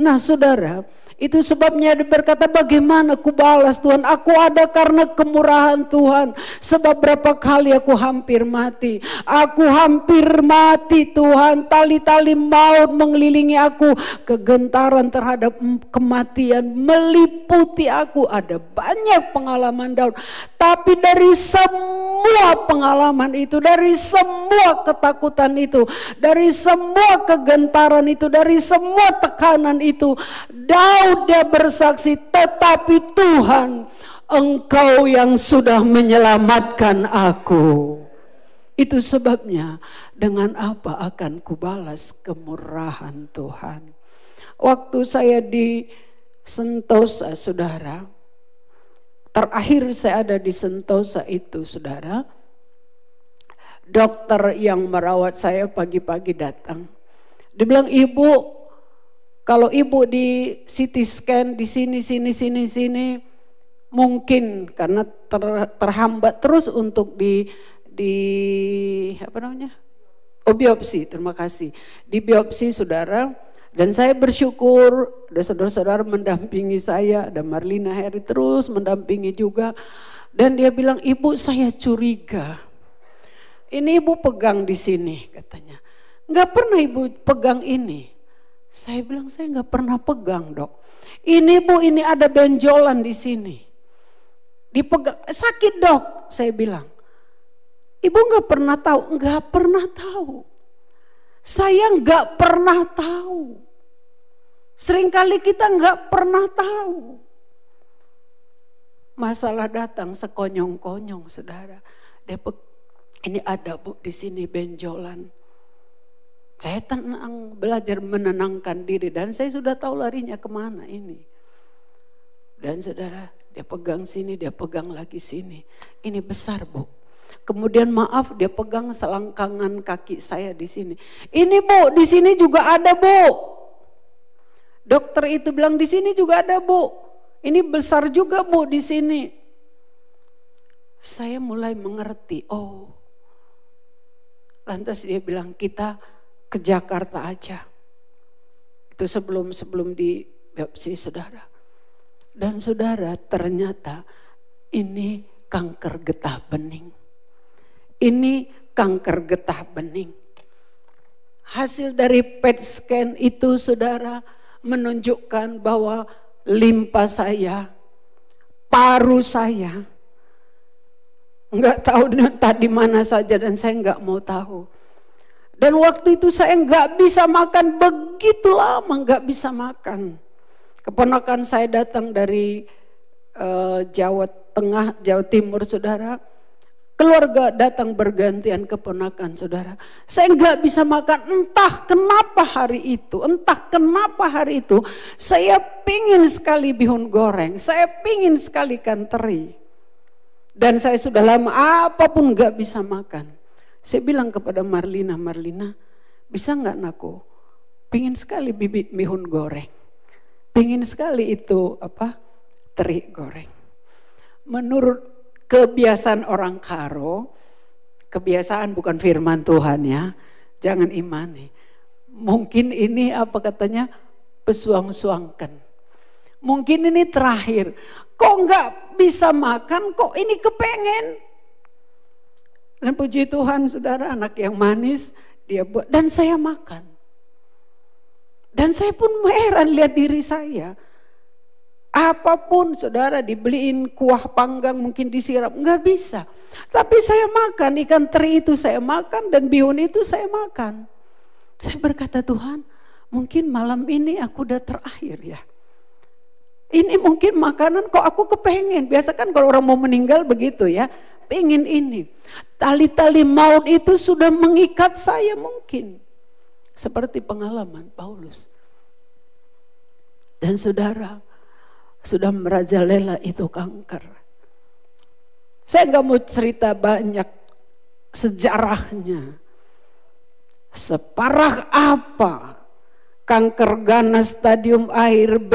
Nah saudara, itu sebabnya dia berkata, bagaimana ku balas Tuhan? Aku ada karena kemurahan Tuhan. Sebab berapa kali aku hampir mati. Aku hampir mati Tuhan. Tali-tali maut mengelilingi aku. Kegentaran terhadap kematian meliputi aku. Ada banyak pengalaman Daud. Tapi dari semua pengalaman itu, dari semua ketakutan itu, dari semua kegentaran itu, dari semua tekanan itu, Daud dia bersaksi, tetapi Tuhan, Engkau yang sudah menyelamatkan aku. Itu sebabnya dengan apa akan kubalas kemurahan Tuhan. Waktu saya di Sentosa, saudara, terakhir saya ada di Sentosa itu, saudara, dokter yang merawat saya pagi-pagi datang. Dia bilang, ibu, kalau ibu di CT scan di sini, mungkin karena terhambat terus untuk di apa namanya? Biopsi, terima kasih. Di biopsi, saudara. Dan saya bersyukur ada saudara-saudara mendampingi saya, ada Marlina Heri terus mendampingi juga. Dan dia bilang, ibu saya curiga. Ini ibu pegang di sini katanya. Enggak pernah ibu pegang ini. Saya bilang, saya enggak pernah pegang dok. Ini bu, ini ada benjolan di sini. Dipegang, sakit dok, saya bilang. Ibu enggak pernah tahu, enggak pernah tahu. Saya enggak pernah tahu. Seringkali kita enggak pernah tahu. Masalah datang sekonyong-konyong, saudara. Ini ada bu di sini benjolan. Saya tenang, belajar menenangkan diri. Dan saya sudah tahu larinya kemana ini. Dan saudara, dia pegang sini, dia pegang lagi sini. Ini besar bu. Kemudian maaf, dia pegang selangkangan kaki saya di sini. Ini bu, di sini juga ada bu. Dokter itu bilang di sini juga ada bu. Ini besar juga bu di sini. Saya mulai mengerti. Oh, lantas dia bilang kita ke Jakarta aja. Itu sebelum di biopsi saudara. Dan saudara, ternyata ini kanker getah bening. Ini kanker getah bening. Hasil dari PET scan itu saudara menunjukkan bahwa limpa saya, paru saya, enggak tahu tadi mana saja dan saya enggak mau tahu. Dan waktu itu saya enggak bisa makan, begitu lama enggak bisa makan. Keponakan saya datang dari Jawa Tengah, Jawa Timur saudara. Keluarga datang bergantian keponakan saudara. Saya enggak bisa makan, entah kenapa hari itu. Saya pingin sekali bihun goreng, saya pingin sekali ikan teri. Dan saya sudah lama apapun enggak bisa makan. Saya bilang kepada Marlina, bisa enggak naku? Pingin sekali bihun goreng. Pingin sekali itu teri goreng. Menurut kebiasaan orang Karo, kebiasaan bukan firman Tuhan ya, jangan imani. Mungkin ini katanya pesuang-suangkan. Mungkin ini terakhir. Kok enggak bisa makan, kok ini kepengen. Dan puji Tuhan saudara, anak yang manis dia buat dan saya makan. Dan saya pun heran lihat diri saya. Apapun saudara dibeliin kuah panggang mungkin disiram, enggak bisa. Tapi saya makan, ikan teri itu saya makan dan bihun itu saya makan. Saya berkata Tuhan, mungkin malam ini aku udah terakhir ya. Ini mungkin makanan kok aku kepengen. Biasa kan kalau orang mau meninggal begitu ya. Pengen ini. Tali-tali maut itu sudah mengikat saya mungkin. Seperti pengalaman Paulus. Dan saudara, sudah merajalela itu kanker. Saya gak mau cerita banyak sejarahnya. Separah apa kanker ganas stadium akhir B+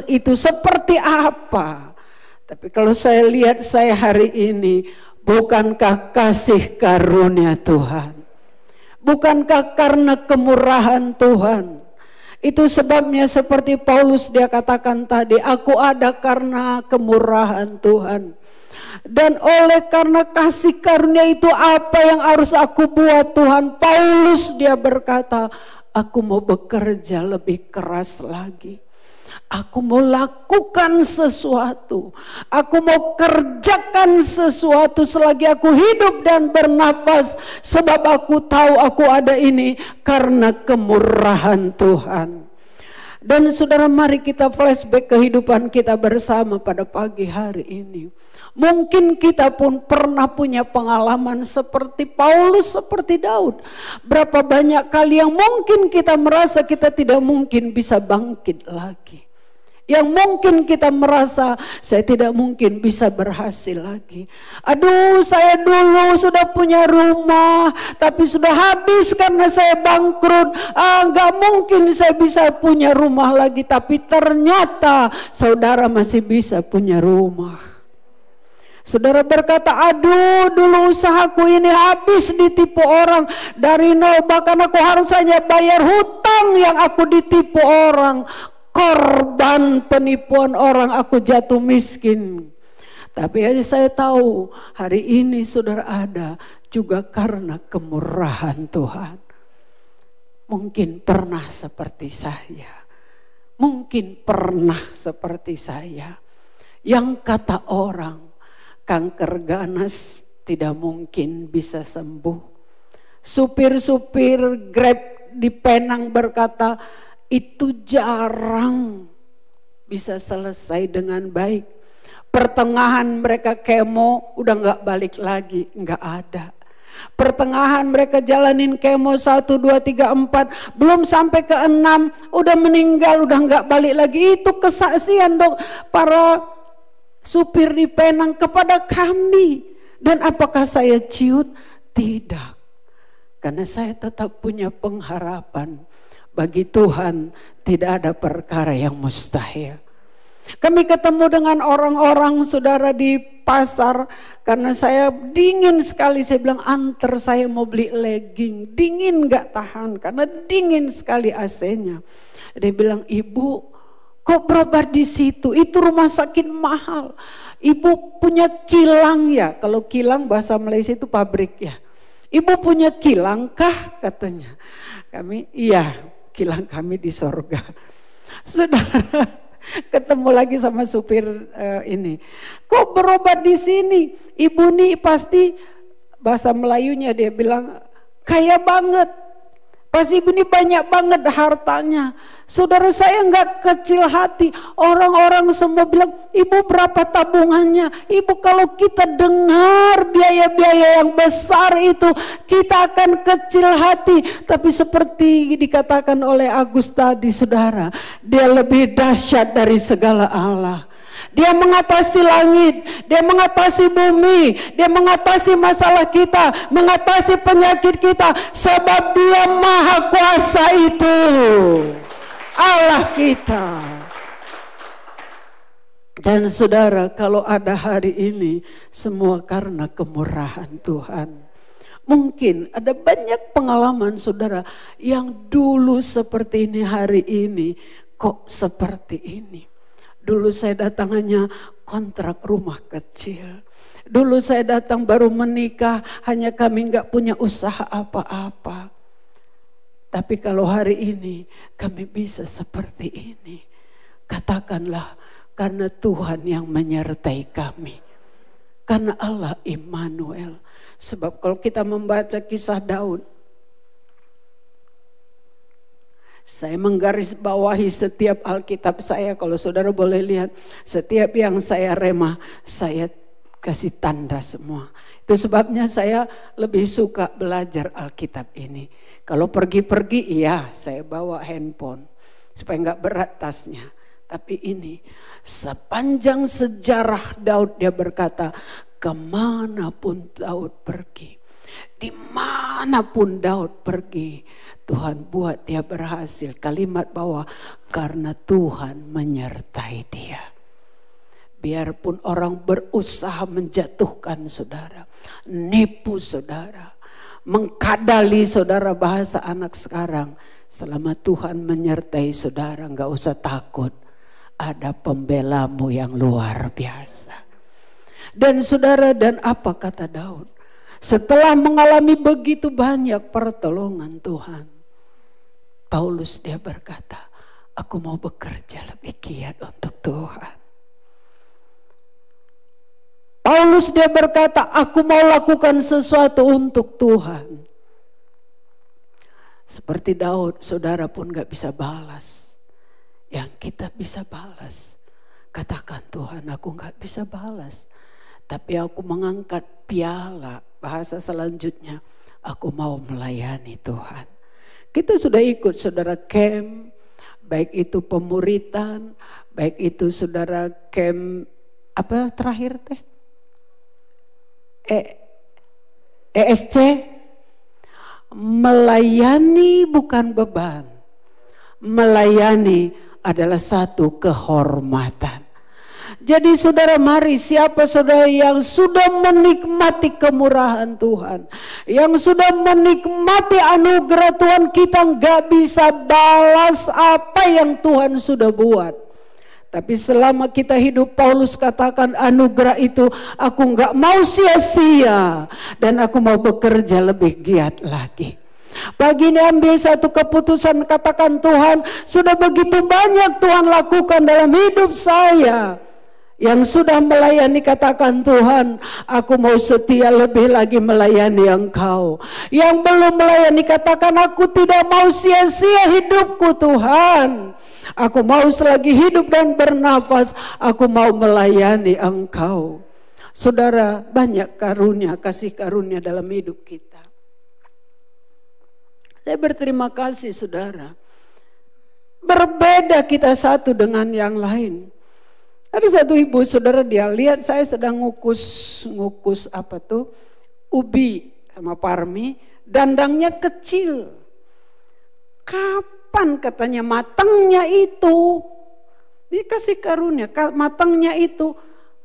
itu seperti apa. Tapi kalau saya lihat saya hari ini, bukankah kasih karunia Tuhan? Bukankah karena kemurahan Tuhan? Itu sebabnya seperti Paulus dia katakan tadi, aku ada karena kemurahan Tuhan. Dan oleh karena kasih karunia itu apa yang harus aku buat Tuhan? Paulus dia berkata, aku mau bekerja lebih keras lagi. Aku mau lakukan sesuatu. Aku mau kerjakan sesuatu selagi aku hidup dan bernafas. Sebab aku tahu aku ada ini karena kemurahan Tuhan. Dan saudara, mari kita flashback kehidupan kita bersama pada pagi hari ini. Mungkin kita pun pernah punya pengalaman seperti Paulus, seperti Daud. Berapa banyak kali yang mungkin kita merasa kita tidak mungkin bisa bangkit lagi. Yang mungkin kita merasa saya tidak mungkin bisa berhasil lagi. Aduh, saya dulu sudah punya rumah tapi sudah habis karena saya bangkrut. Gak mungkin saya bisa punya rumah lagi. Tapi ternyata saudara masih bisa punya rumah. Saudara berkata, aduh dulu usahaku ini habis ditipu orang. Dari nol bahkan aku harus hanya bayar hutang yang aku ditipu orang. Korban penipuan orang, aku jatuh miskin. Tapi aja saya tahu hari ini saudara ada juga karena kemurahan Tuhan. Mungkin pernah seperti saya. Mungkin pernah seperti saya. Yang kata orang, kanker ganas tidak mungkin bisa sembuh. Supir-supir Grab di Penang berkata, itu jarang bisa selesai dengan baik. Pertengahan mereka kemo udah gak balik lagi, gak ada. Pertengahan mereka jalanin kemo 1, 2, 3, 4, belum sampai ke 6 udah meninggal, udah gak balik lagi. Itu kesaksian dok para supir di Penang kepada kami. Dan apakah saya ciut? Tidak. Karena saya tetap punya pengharapan. Bagi Tuhan tidak ada perkara yang mustahil. Kami ketemu dengan orang-orang saudara di pasar. Karena saya dingin sekali. Saya bilang antar saya mau beli legging. Dingin gak tahan karena dingin sekali AC-nya. Dia bilang, ibu kok berobat di situ? Itu rumah sakit mahal. Ibu punya kilang ya. Kalau kilang bahasa Malaysia itu pabrik ya. Ibu punya kilang kah? Katanya. Kami iya. Kilang kami di sorga. Saudara ketemu lagi sama supir ini. Kok berobat di sini? Ibu nih pasti bahasa Melayunya dia bilang kaya banget. Pasti ibu ini banyak banget hartanya. Saudara saya enggak kecil hati. Orang-orang semua bilang, ibu berapa tabungannya? Ibu kalau kita dengar biaya-biaya yang besar itu, kita akan kecil hati. Tapi seperti dikatakan oleh Agus tadi saudara, dia lebih dahsyat dari segala Allah. Dia mengatasi langit, dia mengatasi bumi, dia mengatasi masalah kita, mengatasi penyakit kita. Sebab dia maha kuasa itu. Allah kita. Dan saudara, kalau ada hari ini, semua karena kemurahan Tuhan. Mungkin ada banyak pengalaman saudara yang dulu seperti ini, hari ini kok seperti ini. Dulu saya datang hanya kontrak rumah kecil. Dulu saya datang baru menikah, hanya kami gak punya usaha apa-apa. Tapi kalau hari ini kami bisa seperti ini, katakanlah karena Tuhan yang menyertai kami. Karena Allah Immanuel. Sebab kalau kita membaca kisah Daud, Saya menggarisbawahi setiap Alkitab saya, kalau saudara boleh lihat, setiap yang saya remah, saya kasih tanda semua. Itu sebabnya saya lebih suka belajar Alkitab ini. Kalau pergi-pergi, iya saya bawa handphone, supaya nggak berat tasnya. Tapi ini, sepanjang sejarah Daud dia berkata, kemanapun Daud pergi, dimanapun Daud pergi, Tuhan buat dia berhasil. Kalimat bahwa karena Tuhan menyertai dia. Biarpun orang berusaha menjatuhkan saudara, nipu saudara, mengkadali saudara, bahasa anak sekarang, selama Tuhan menyertai saudara, enggak usah takut. Ada pembelamu yang luar biasa. Dan saudara, dan apa kata Daud? Setelah mengalami begitu banyak pertolongan Tuhan, Paulus dia berkata, aku mau bekerja lebih giat untuk Tuhan. Paulus dia berkata, aku mau lakukan sesuatu untuk Tuhan. Seperti Daud, saudara pun gak bisa balas. Yang kita bisa balas, katakan Tuhan, aku gak bisa balas. Tapi aku mengangkat piala, bahasa selanjutnya, aku mau melayani Tuhan. Kita sudah ikut saudara camp, baik itu pemuritan, baik itu saudara camp, apa terakhir teh? ESC. Melayani bukan beban. Melayani adalah satu kehormatan. Jadi saudara, mari siapa saudara yang sudah menikmati kemurahan Tuhan, yang sudah menikmati anugerah Tuhan, kita nggak bisa balas apa yang Tuhan sudah buat. Tapi selama kita hidup, Paulus katakan anugerah itu aku nggak mau sia-sia dan aku mau bekerja lebih giat lagi. Pagi ini ambil satu keputusan, katakan Tuhan, sudah begitu banyak Tuhan lakukan dalam hidup saya. Yang sudah melayani, katakan Tuhan, aku mau setia lebih lagi melayani Engkau. Yang belum melayani, katakan aku tidak mau sia-sia hidupku Tuhan. Aku mau selagi hidup dan bernafas, aku mau melayani Engkau. Saudara, banyak karunia, kasih karunia dalam hidup kita. Saya berterima kasih saudara. Berbeda kita satu dengan yang lain. Ada satu ibu saudara, dia lihat saya sedang ngukus apa tuh, ubi sama parmi, dandangnya kecil. Kapan katanya matangnya itu? Dikasih karunia, matangnya itu.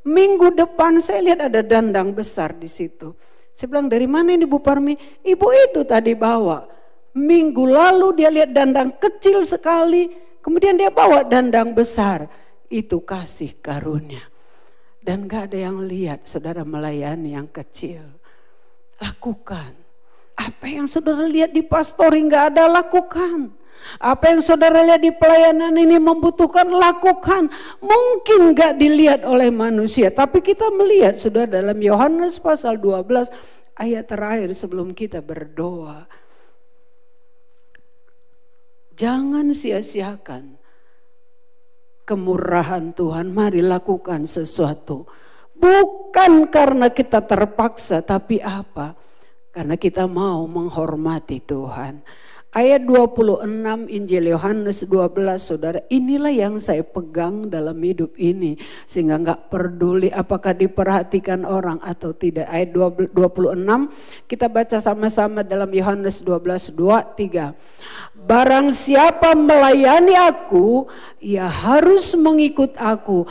Minggu depan saya lihat ada dandang besar di situ. Saya bilang, dari mana ini Bu Parmi? Ibu itu tadi bawa. Minggu lalu dia lihat dandang kecil sekali, kemudian dia bawa dandang besar. Itu kasih karunia. Dan gak ada yang lihat saudara melayani yang kecil. Lakukan. Apa yang saudara lihat di pastoring gak ada, lakukan. Apa yang saudara lihat di pelayanan ini membutuhkan, lakukan. Mungkin gak dilihat oleh manusia, tapi kita melihat saudara dalam Yohanes pasal 12 ayat terakhir sebelum kita berdoa. Jangan sia-siakan kemurahan Tuhan, mari lakukan sesuatu. Bukan karena kita terpaksa, tapi apa? Karena kita mau menghormati Tuhan. Ayat 26 Injil Yohanes 12 saudara, inilah yang saya pegang dalam hidup ini. Sehingga gak peduli apakah diperhatikan orang atau tidak. Ayat 26 kita baca sama-sama dalam Yohanes 12, 2, 3. Barang siapa melayani aku, ia harus mengikut aku.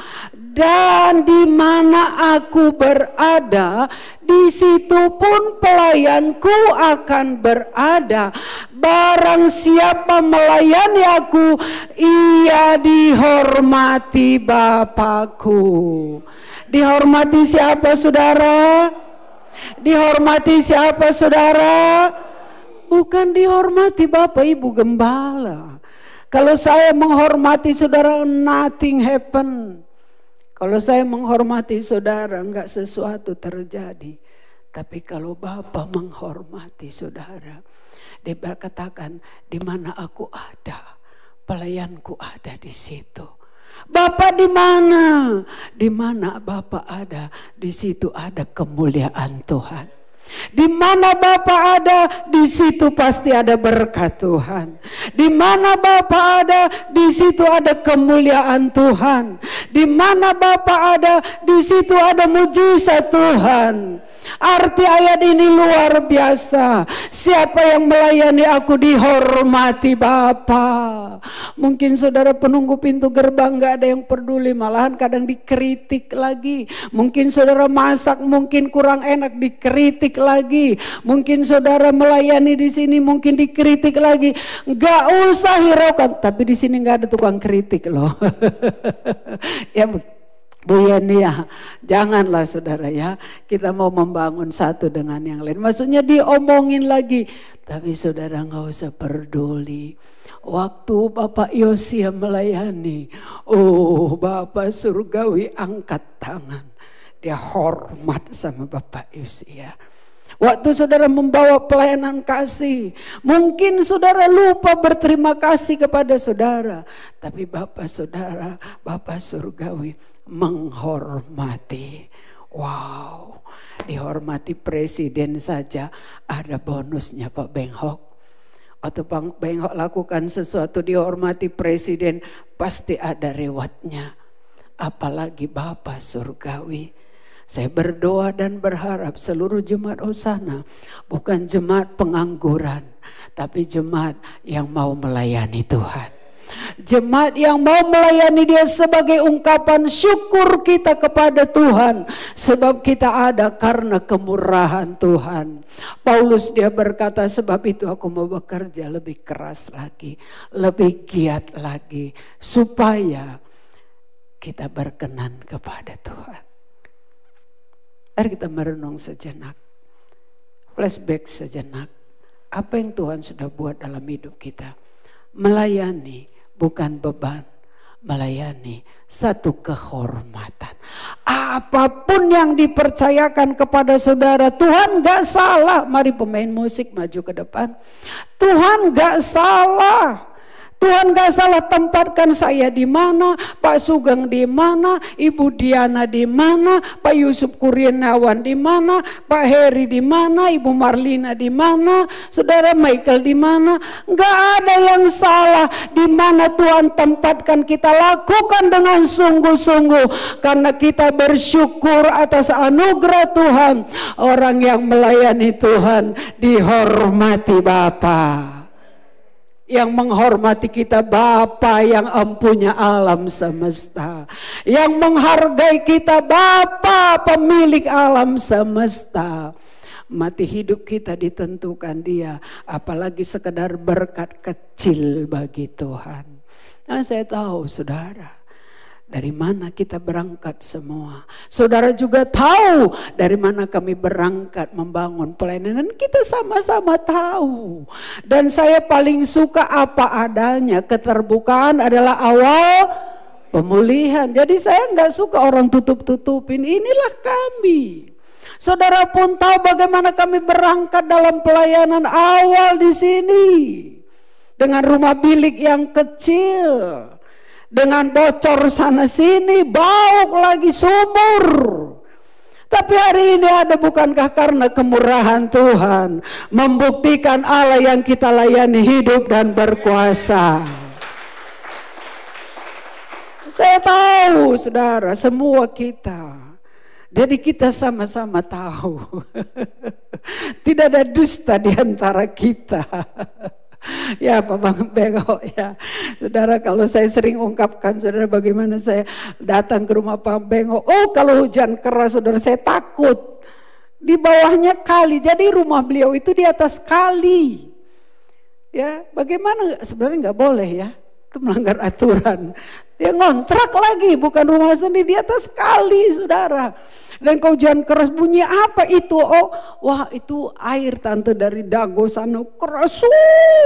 Dan di mana aku berada, di situ pun pelayanku akan berada. Barang siapa melayani aku, ia dihormati Bapakku. Dihormati siapa saudara? Dihormati siapa saudara? Bukan dihormati Bapak Ibu Gembala. Kalau saya menghormati saudara, nothing happen. Kalau saya menghormati saudara, enggak sesuatu terjadi. Tapi kalau Bapak menghormati saudara, dia berkatakan, di mana aku ada, pelayanku ada di situ. Bapa di mana? Di mana Bapa ada, di situ ada kemuliaan Tuhan. Di mana Bapa ada, di situ pasti ada berkat Tuhan. Di mana Bapa ada, di situ ada kemuliaan Tuhan. Di mana Bapa ada, di situ ada mujizat Tuhan. Arti ayat ini luar biasa. Siapa yang melayani aku dihormati Bapa. Mungkin saudara penunggu pintu gerbang gak ada yang peduli, malahan kadang dikritik lagi. Mungkin saudara masak mungkin kurang enak, dikritik lagi. Mungkin saudara melayani di sini mungkin dikritik lagi. Gak usah hiraukan, tapi di sini gak ada tukang kritik loh. Ya Bu Yani ya, janganlah saudara ya, kita mau membangun satu dengan yang lain. Maksudnya diomongin lagi, tapi saudara gak usah peduli. Waktu Bapak Yosia melayani, oh Bapak surgawi angkat tangan. Dia hormat sama Bapak Yosia. Waktu saudara membawa pelayanan kasih, mungkin saudara lupa berterima kasih kepada saudara. Tapi Bapak saudara, Bapak surgawi menghormati. Wow, dihormati presiden saja ada bonusnya Pak Benghok. Waktu Pak Benghok lakukan sesuatu dihormati presiden, pasti ada rewardnya. Apalagi Bapak surgawi. Saya berdoa dan berharap seluruh jemaat Hosana bukan jemaat pengangguran, tapi jemaat yang mau melayani Tuhan. Jemaat yang mau melayani Dia sebagai ungkapan syukur kita kepada Tuhan, sebab kita ada karena kemurahan Tuhan. Paulus dia berkata, sebab itu aku mau bekerja lebih keras lagi, lebih giat lagi, supaya kita berkenan kepada Tuhan. Mari kita merenung sejenak, flashback sejenak, apa yang Tuhan sudah buat dalam hidup kita. Melayani bukan beban, melayani satu kehormatan. Apapun yang dipercayakan kepada saudara, Tuhan gak salah. Mari pemain musik maju ke depan. Tuhan gak salah. Tuhan gak salah tempatkan saya di mana, Pak Sugeng di mana, Ibu Diana di mana, Pak Yusuf Kurniawan di mana, Pak Heri di mana, Ibu Marlina di mana, Saudara Michael di mana. Gak ada yang salah. Di mana Tuhan tempatkan, kita lakukan dengan sungguh-sungguh, karena kita bersyukur atas anugerah Tuhan. Orang yang melayani Tuhan dihormati Bapa. Yang menghormati kita Bapa yang empunya alam semesta. Yang menghargai kita Bapa pemilik alam semesta. Mati hidup kita ditentukan Dia, apalagi sekedar berkat kecil bagi Tuhan. Nah, saya tahu saudara, dari mana kita berangkat semua. Saudara juga tahu dari mana kami berangkat membangun pelayanan. Kita sama-sama tahu. Dan saya paling suka apa adanya. Keterbukaan adalah awal pemulihan. Jadi saya nggak suka orang tutup-tutupin. Inilah kami. Saudara pun tahu bagaimana kami berangkat dalam pelayanan awal di sini. Dengan rumah bilik yang kecil. Dengan bocor sana sini, bau lagi sumur. Tapi hari ini ada, bukankah karena kemurahan Tuhan, membuktikan Allah yang kita layani hidup dan berkuasa. Saya tahu saudara, semua kita. Jadi kita sama-sama tahu. Tidak ada dusta di antara kita. Ya Pak Bang Benghok ya. Saudara, kalau saya sering ungkapkan saudara bagaimana saya datang ke rumah Pak Benghok. Oh kalau hujan keras saudara saya takut. Di bawahnya kali, jadi rumah beliau itu di atas kali. Ya bagaimana, sebenarnya nggak boleh ya. Itu melanggar aturan. Dia ngontrak lagi, bukan rumah sendiri, di atas kali saudara. Dan kalau hujan keras bunyi apa itu? Oh, wah itu air tante dari dago sana keras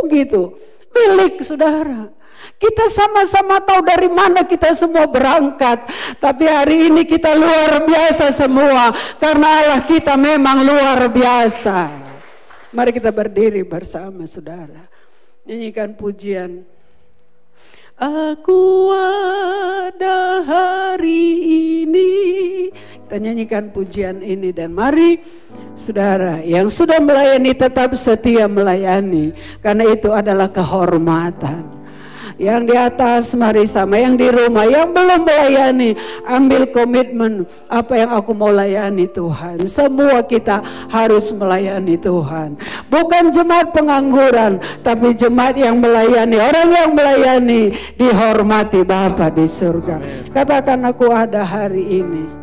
gitu. Milik saudara. Kita sama-sama tahu dari mana kita semua berangkat. Tapi hari ini kita luar biasa semua. Karena Allah kita memang luar biasa. Mari kita berdiri bersama saudara. Nyanyikan pujian. Aku ada hari ini. Kita nyanyikan pujian ini dan mari saudara yang sudah melayani tetap setia melayani, karena itu adalah kehormatan. Yang di atas mari sama, yang di rumah yang belum melayani ambil komitmen, apa yang aku mau layani Tuhan. Semua kita harus melayani Tuhan, bukan jemaat pengangguran, tapi jemaat yang melayani. Orang yang melayani dihormati Bapa di surga. Katakan, aku ada hari ini.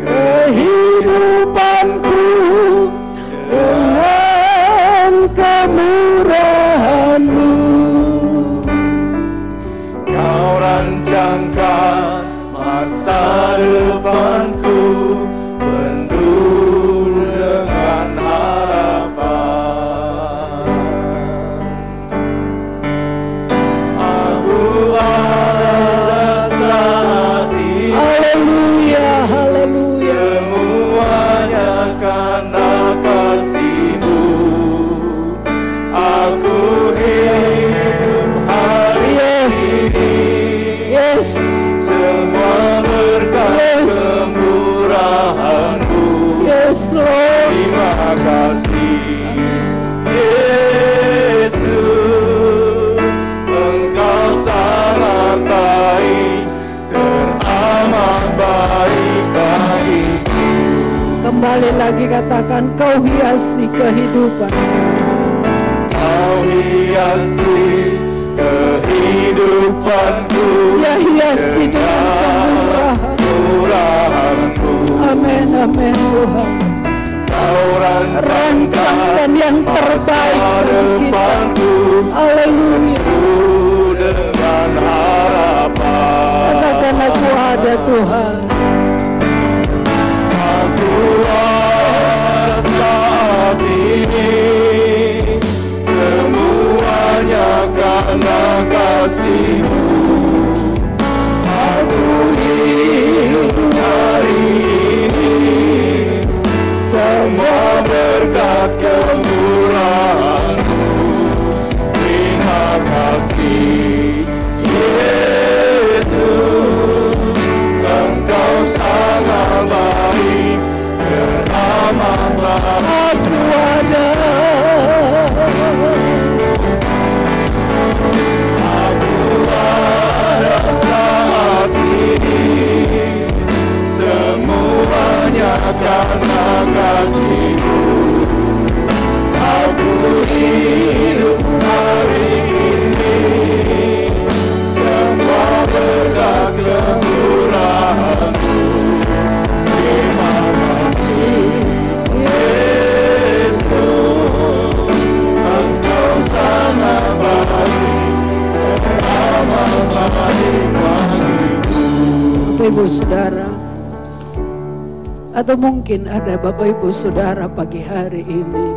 Kehidupanku dengan kemurahan-Mu, Kau rancangkan masa depanku penuh dengan harapan. Aku ada saat ini. Haleluya, haleluya. Semuanya karena kasih-Mu. Aku hidup hari ini. Yes. Semua berkat kemurahan-Mu. Yes, Lord. Terima kasih, Yesus. Engkau sangat baik, teramat baik bagiku. Kembali lagi katakan, Kau hiasi kehidupan. Kau hiasi kehidupanku. Ya, hiasi dengan kemurahan-Mu. Amin, amin Tuhan. Kau rancangkan yang terbaik bagi kita. Haleluya. Dengan harapan. Katakan, aku ada Tuhan. Aku ada saat ini. Semuanya karena kasih-Mu. Aku hidup hari ini. Semua berkat kemurahan-Mu. Terima kasih, Yesus. Engkau sangat baik, teramat baik. Aku ada. Aku ada saat ini. Semuanya karena kasih-Mu. Aku hidup hari ini. Semua berkat kemurahan-Mu. Terima kasih, Yesus. Engkau sangat baik, teramat baik bagiku. Ibu saudara, atau mungkin ada Bapak Ibu Saudara pagi hari ini,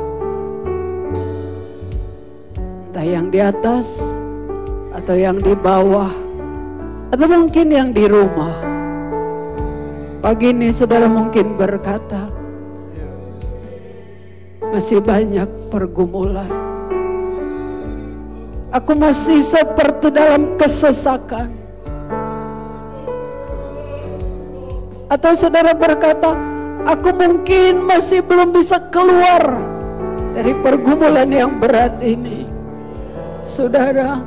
entah yang di atas atau yang di bawah, atau mungkin yang di rumah. Pagi ini saudara mungkin berkata, masih banyak pergumulan. Aku masih seperti dalam kesesakan. Atau saudara berkata, aku mungkin masih belum bisa keluar dari pergumulan yang berat ini. Saudara,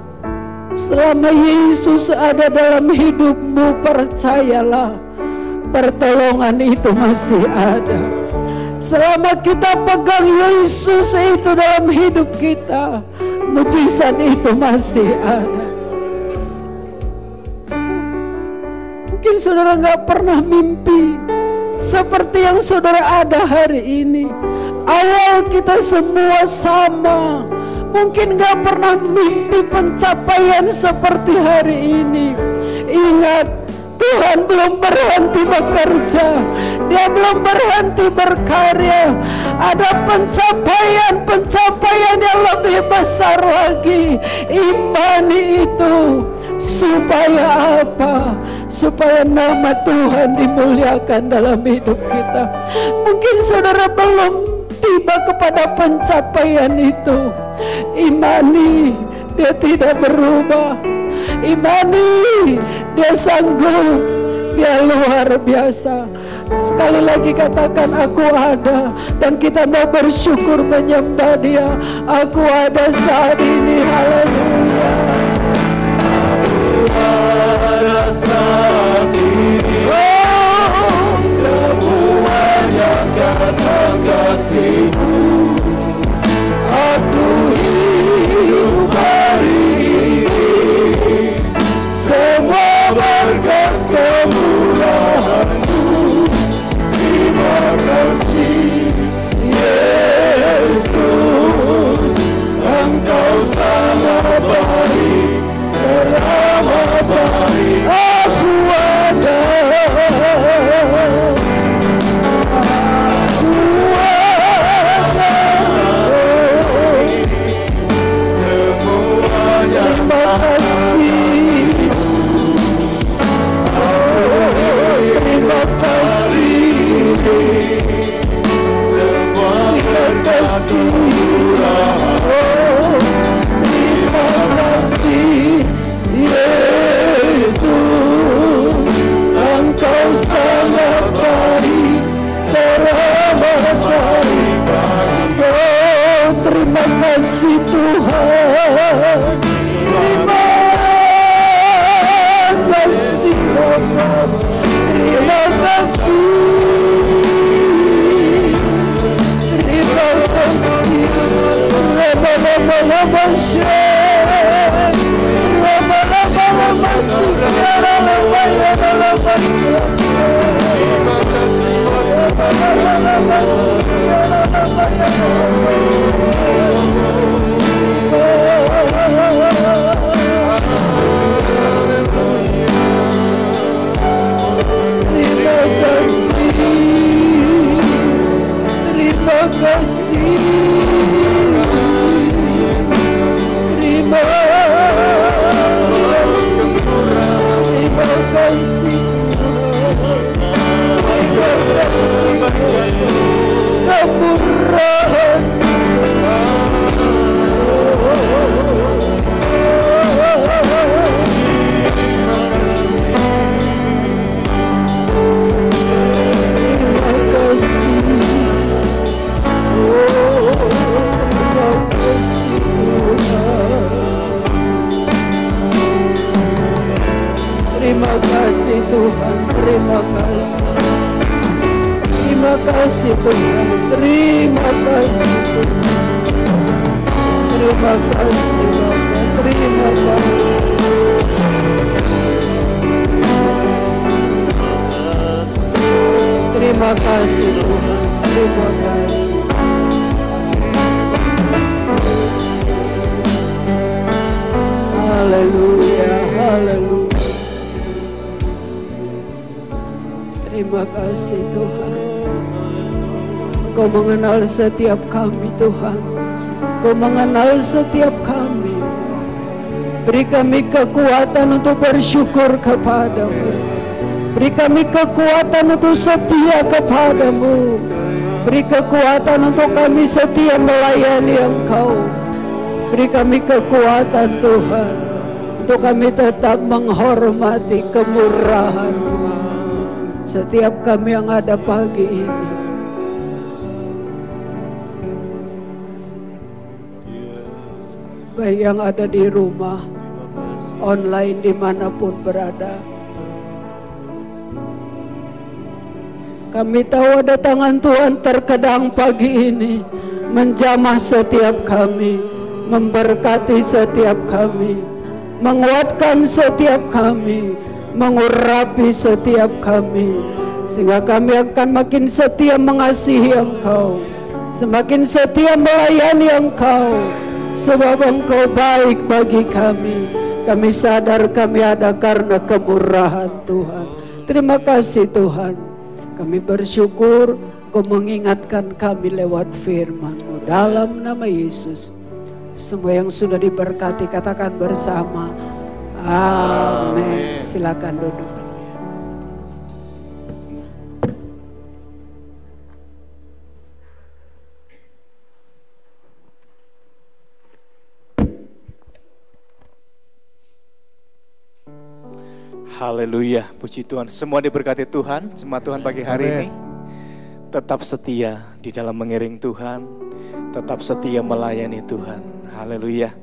selama Yesus ada dalam hidupmu, percayalah, pertolongan itu masih ada. Selama kita pegang Yesus itu dalam hidup kita, mujizat itu masih ada. Mungkin saudara gak pernah mimpi seperti yang saudara ada hari ini. Awal kita semua sama. Mungkin gak pernah mimpi pencapaian seperti hari ini. Ingat, Tuhan belum berhenti bekerja. Dia belum berhenti berkarya. Ada pencapaian-pencapaian lebih besar lagi. Imani itu supaya apa? Supaya nama Tuhan dimuliakan dalam hidup kita. Mungkin saudara belum tiba kepada pencapaian itu. Imani, dia tidak berubah. Imani, dia sanggup, dia luar biasa. Sekali lagi katakan, aku ada. Dan kita mau bersyukur menyembah dia. Aku ada saat ini. Haleluya. Ada saat ini, oh, semuanya karena kasih-Mu. Aku hidup hari ini, semua berkat kemurahan-Mu. Terima kasih Yesus, Engkau sangat baik. Ramah baik, aku ada, semuanya terima kasih, terima kasih, semuanya kasih. Yesus, Engkau sangat baik, teramat baik. Oh, terima kasih Tuhan, terima kasih Bapa, terima kasih, terima kasih. Terima kasih. Terima kasih Tuhan, terima kasih. Terima kasih Tuhan, terima kasih Tuhan. Terima kasih Bapak, terima kasih. Terima kasih Tuhan, terima kasih. Haleluya, haleluya. Terima kasih Tuhan. Kau mengenal setiap kami Tuhan. Kau mengenal setiap kami. Beri kami kekuatan untuk bersyukur kepadamu. Beri kami kekuatan untuk setia kepadamu. Beri kekuatan untuk kami setia melayani Engkau. Beri kami kekuatan Tuhan, untuk kami tetap menghormati kemurahan-Mu. Setiap kami yang ada pagi ini, baik yang ada di rumah, online, dimanapun berada, kami tahu ada tangan Tuhan terkadang pagi ini, menjamah setiap kami, memberkati setiap kami, menguatkan setiap kami, mengurapi setiap kami, sehingga kami akan makin setia mengasihi Engkau, semakin setia melayani Engkau, sebab Engkau baik bagi kami. Kami sadar kami ada karena kemurahan Tuhan. Terima kasih Tuhan. Kami bersyukur Kau mengingatkan kami lewat firman-Mu. Dalam nama Yesus, Semua yang sudah diberkati katakan bersama. Amin. Silakan duduk. Haleluya, puji Tuhan. Semua diberkati Tuhan, semua Tuhan pagi hari ini. Tetap setia di dalam mengiring Tuhan, tetap setia melayani Tuhan. Haleluya.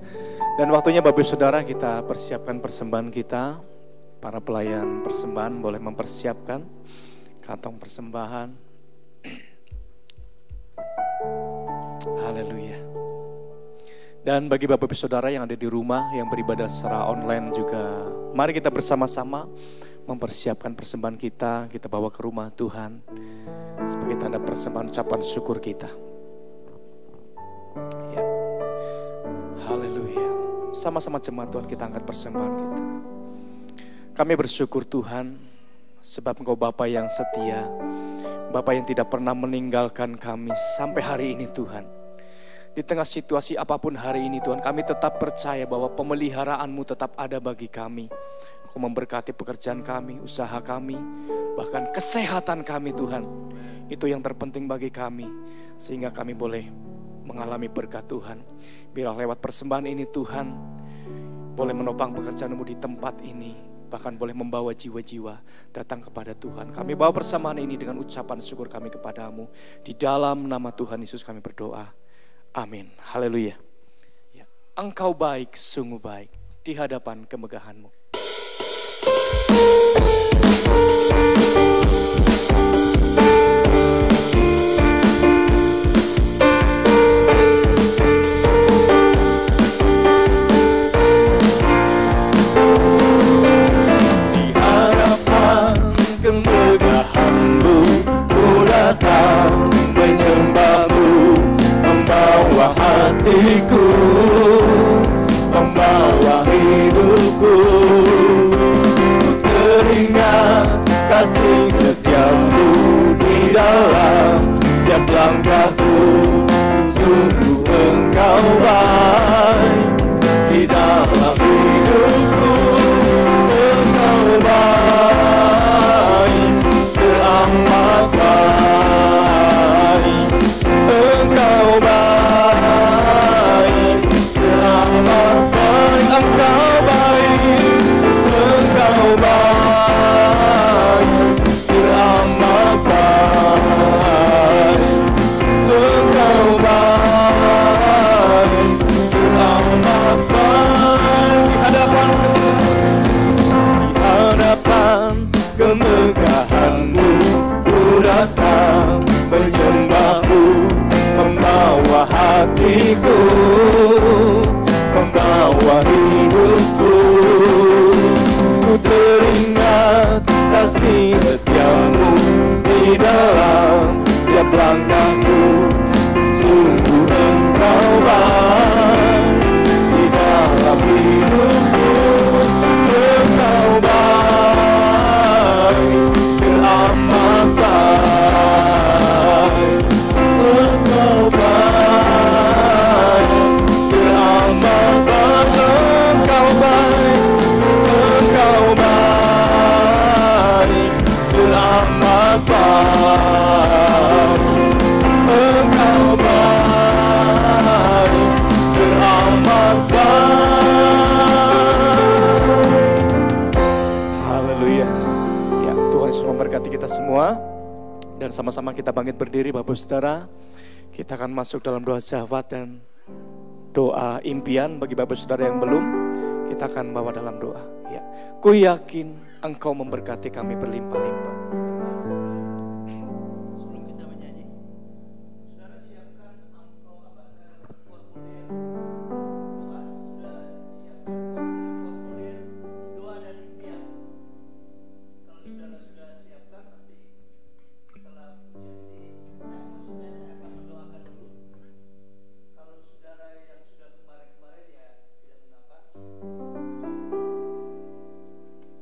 Dan waktunya Bapak Saudara kita persiapkan persembahan kita. Para pelayan persembahan boleh mempersiapkan kantong persembahan. Haleluya. Dan bagi Bapak Ibu Saudara yang ada di rumah, yang beribadah secara online juga, mari kita bersama-sama mempersiapkan persembahan kita bawa ke rumah Tuhan sebagai tanda persembahan ucapan syukur kita. Ya. Haleluya. Sama-sama jemaat Tuhan kita angkat persembahan kita. Kami bersyukur Tuhan, sebab Engkau Bapa yang setia, Bapa yang tidak pernah meninggalkan kami sampai hari ini Tuhan. Di tengah situasi apapun hari ini Tuhan, kami tetap percaya bahwa pemeliharaan-Mu tetap ada bagi kami. Engkau memberkati pekerjaan kami, usaha kami, bahkan kesehatan kami Tuhan. Itu yang terpenting bagi kami, sehingga kami boleh mengalami berkat Tuhan. Biarlah lewat persembahan ini Tuhan, boleh menopang pekerjaan-Mu di tempat ini, bahkan boleh membawa jiwa-jiwa datang kepada Tuhan. Kami bawa persembahan ini dengan ucapan syukur kami kepada-Mu. Di dalam nama Tuhan Yesus kami berdoa. Amin. Haleluya. Ya. Engkau baik, sungguh baik di hadapan kemegahan-Mu. Di hadapan kemegahan-Mu, ku datang menyembah-Mu. Membawa hatiku, membawa hidupku, ku teringat kasih setiamu di dalam setiap langkahku. Sungguh Engkau baik di dalam hidupku. Engkau baik, teramat baik. Engkau baik, teramat baik. Engkau baik, Engkau baik, teramat baik. Engkau baik, teramat baik. Di hadapan kemegahan-Mu, ku datang menyembah-Mu. Membawa hatiku, membawa hidupku, ku teringat kasih setiamu di dalam setiap langkahku. Sungguh Engkau baik di dalam hidupku. Engkau baik, teramat baik. Engkau baik, teramat baik. Engkau baik, Engkau baik, teramat baik. Engkau baik, teramat baik. Haleluya. Ya, Tuhan Yesus memberkati kita semua. Dan sama-sama kita bangkit berdiri Bapak Saudara. Kita akan masuk dalam doa syahwat dan doa impian. Bagi Bapak Saudara yang belum, kita akan bawa dalam doa. Ya, ku yakin Engkau memberkati kami berlimpah-limpah. Sebelum kita menyanyi, Saudara siapkan amplop formulir doa. Sudah siapkan formulir doa dan impian. Kalau Saudara sudah siapkan, nanti setelah pujian saya akan mendoakan dulu. Kalau saudara yang sudah kemarin-kemarin ya tidak mengapa.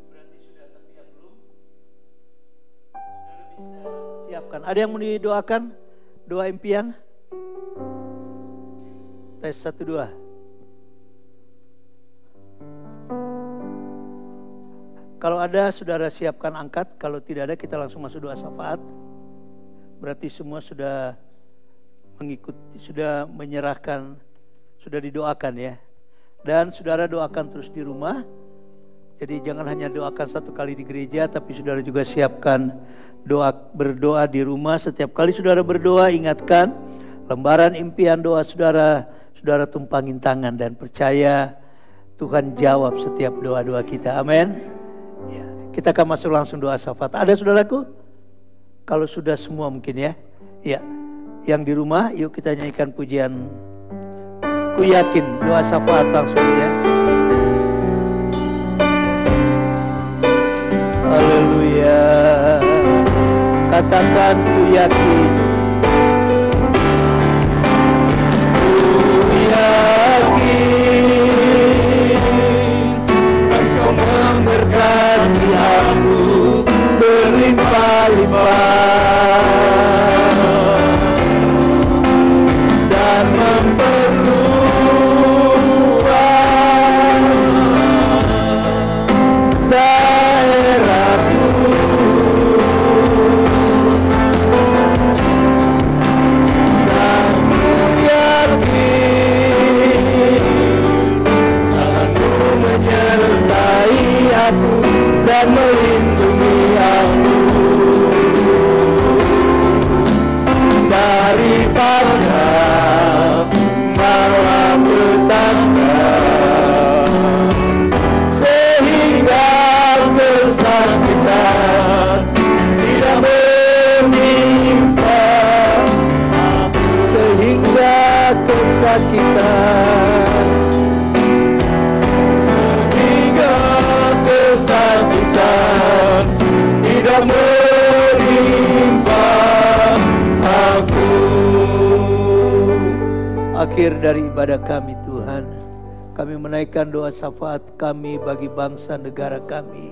Berarti sudah, tapi yang belum, saudara bisa siapkan. Ada yang mau didoakan? Doa impian? Tes 1, 2. Kalau ada, saudara siapkan angkat. Kalau tidak ada, kita langsung masuk doa syafaat. Berarti semua sudah mengikuti, sudah menyerahkan, sudah didoakan ya. Dan saudara doakan terus di rumah. Jadi jangan hanya doakan satu kali di gereja, tapi saudara juga siapkan berdoa di rumah. Setiap kali saudara berdoa, ingatkan lembaran impian doa saudara, saudara tumpangin tangan dan percaya Tuhan jawab setiap doa-doa kita. Amin. Ya, kita akan masuk langsung doa syafaat. Ada saudaraku? Kalau sudah semua mungkin ya. Ya, yang di rumah, yuk kita nyanyikan pujian. Ku yakin doa syafaat langsung ya. Haleluya. Katakan ku yakin. Ku yakin Engkau memberkati aku berlimpah-limpah dan memperluas daerahku. Dan ku yakin tanganmu menyertai aku dan melindungi aku daripada malapetaka, sehingga kesakitan tidak menimpa aku, sehingga kesakitan tidak menimpa aku. Akhir dari ibadah kami Tuhan, kami menaikkan doa syafaat kami bagi bangsa negara kami.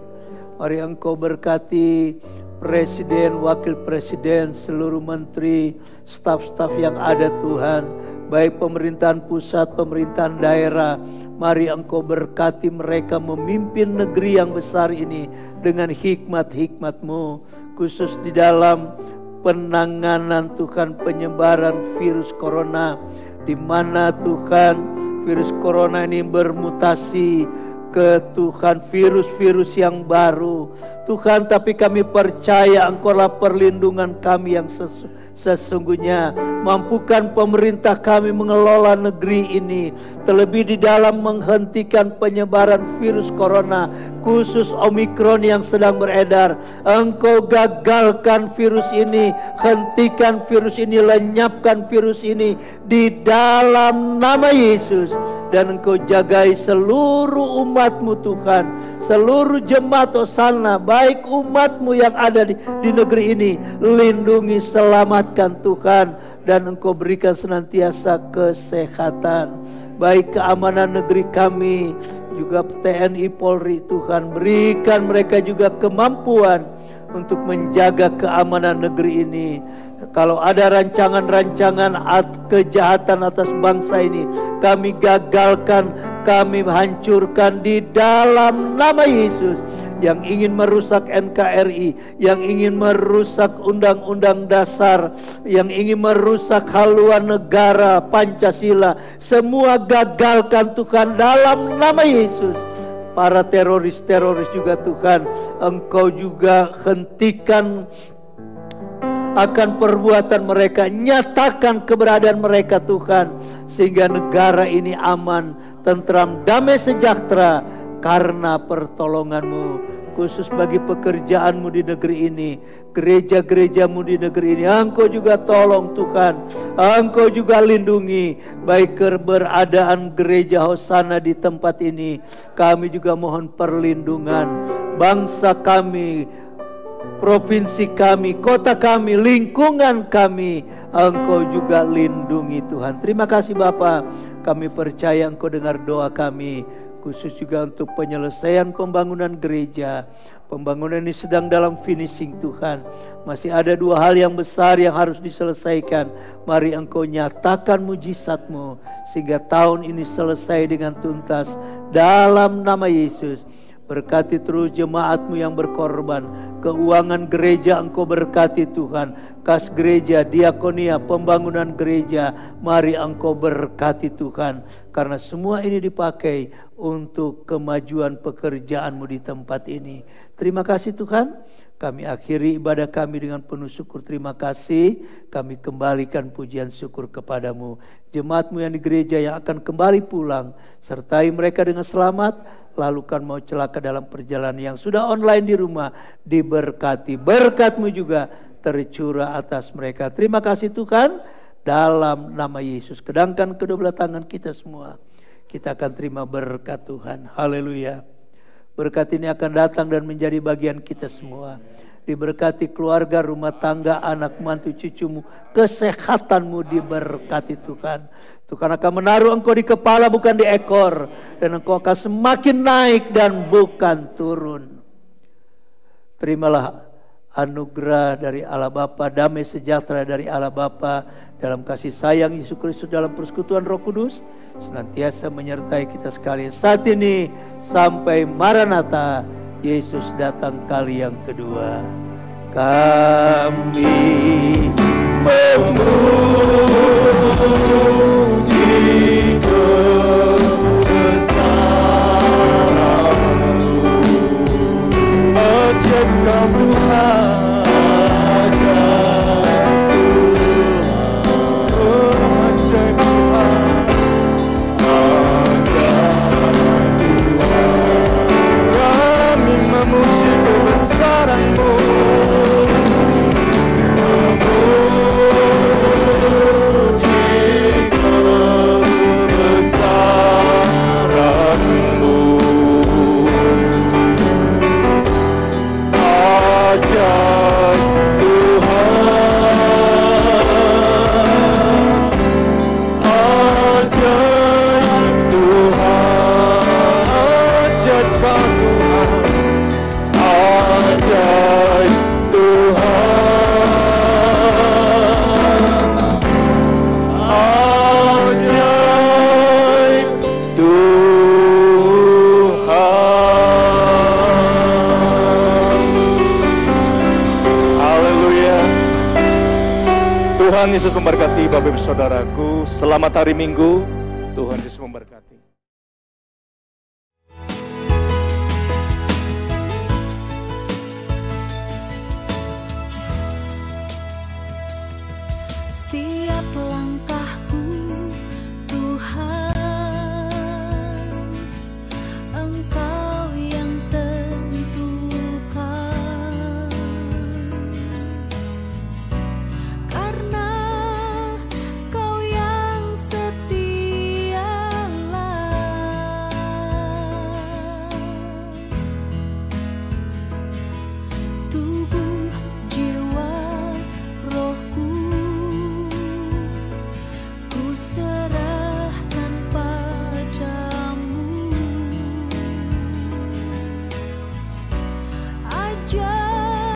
Mari Engkau berkati Presiden, Wakil Presiden, seluruh menteri, staf-staf yang ada Tuhan, baik pemerintahan pusat, pemerintahan daerah. Mari Engkau berkati mereka memimpin negeri yang besar ini dengan hikmat-hikmat-Mu, khusus di dalam penanganan Tuhan penyebaran virus corona, di mana Tuhan virus corona ini bermutasi ke Tuhan virus-virus yang baru. Tuhan, tapi kami percaya Engkaulah perlindungan kami yang sesungguhnya. Mampukan pemerintah kami mengelola negeri ini, terlebih di dalam menghentikan penyebaran virus corona, khusus Omikron yang sedang beredar. Engkau gagalkan virus ini, hentikan virus ini, lenyapkan virus ini di dalam nama Yesus. Dan Engkau jagai seluruh umat-Mu Tuhan, seluruh jemaat Hosana, baik umat-Mu yang ada di negeri ini. Lindungi, selamatkan Tuhan, dan Engkau berikan senantiasa kesehatan, baik keamanan negeri kami, juga TNI Polri Tuhan. Berikan mereka juga kemampuan untuk menjaga keamanan negeri ini. Kalau ada rancangan-rancangan kejahatan atas bangsa ini, kami gagalkan, kami hancurkan di dalam nama Yesus. Yang ingin merusak NKRI, yang ingin merusak undang-undang dasar, yang ingin merusak haluan negara Pancasila, semua gagalkan Tuhan dalam nama Yesus. Para teroris-teroris juga Tuhan, Engkau juga hentikan akan perbuatan mereka, nyatakan keberadaan mereka Tuhan, sehingga negara ini aman, tentram, damai, sejahtera karena pertolongan-Mu. Khusus bagi pekerjaan-Mu di negeri ini, gereja-gereja-Mu di negeri ini, Engkau juga tolong Tuhan, Engkau juga lindungi, baik keberadaan gereja Hosana di tempat ini. Kami juga mohon perlindungan bangsa kami, provinsi kami, kota kami, lingkungan kami, Engkau juga lindungi Tuhan. Terima kasih Bapa, kami percaya Engkau dengar doa kami, khusus juga untuk penyelesaian pembangunan gereja. Pembangunan ini sedang dalam finishing Tuhan. Masih ada 2 hal yang besar yang harus diselesaikan. Mari Engkau nyatakan mujizat-Mu, sehingga tahun ini selesai dengan tuntas dalam nama Yesus. Berkati terus jemaat-Mu yang berkorban. Keuangan gereja Engkau berkati Tuhan. Kas gereja, diakonia, pembangunan gereja, mari Engkau berkati Tuhan. Karena semua ini dipakai untuk kemajuan pekerjaan-Mu di tempat ini. Terima kasih Tuhan. Kami akhiri ibadah kami dengan penuh syukur terima kasih. Kami kembalikan pujian syukur kepadamu. Jemaat-Mu yang di gereja yang akan kembali pulang, sertai mereka dengan selamat. Lalu kan mau celaka dalam perjalanan yang sudah online di rumah, diberkati. Berkat-Mu juga tercurah atas mereka. Terima kasih Tuhan. Dalam nama Yesus, kedangkan kedua belah tangan kita semua, kita akan terima berkat Tuhan. Haleluya. Berkat ini akan datang dan menjadi bagian kita semua. Diberkati keluarga, rumah tangga, anak, mantu, cucumu. Kesehatanmu diberkati Tuhan. Tuhan akan menaruh engkau di kepala bukan di ekor. Dan engkau akan semakin naik dan bukan turun. Terimalah anugerah dari Allah Bapa, damai sejahtera dari Allah Bapa, dalam kasih sayang Yesus Kristus, dalam persekutuan Roh Kudus, senantiasa menyertai kita sekalian saat ini sampai Maranatha, Yesus datang kali yang kedua. Kami memuji kebesaran-Mu, ajaib Tuhan. Tuhan Yesus memberkati Bapak Ibu Saudaraku. Selamat hari Minggu. Tuhan Yesus memberkati.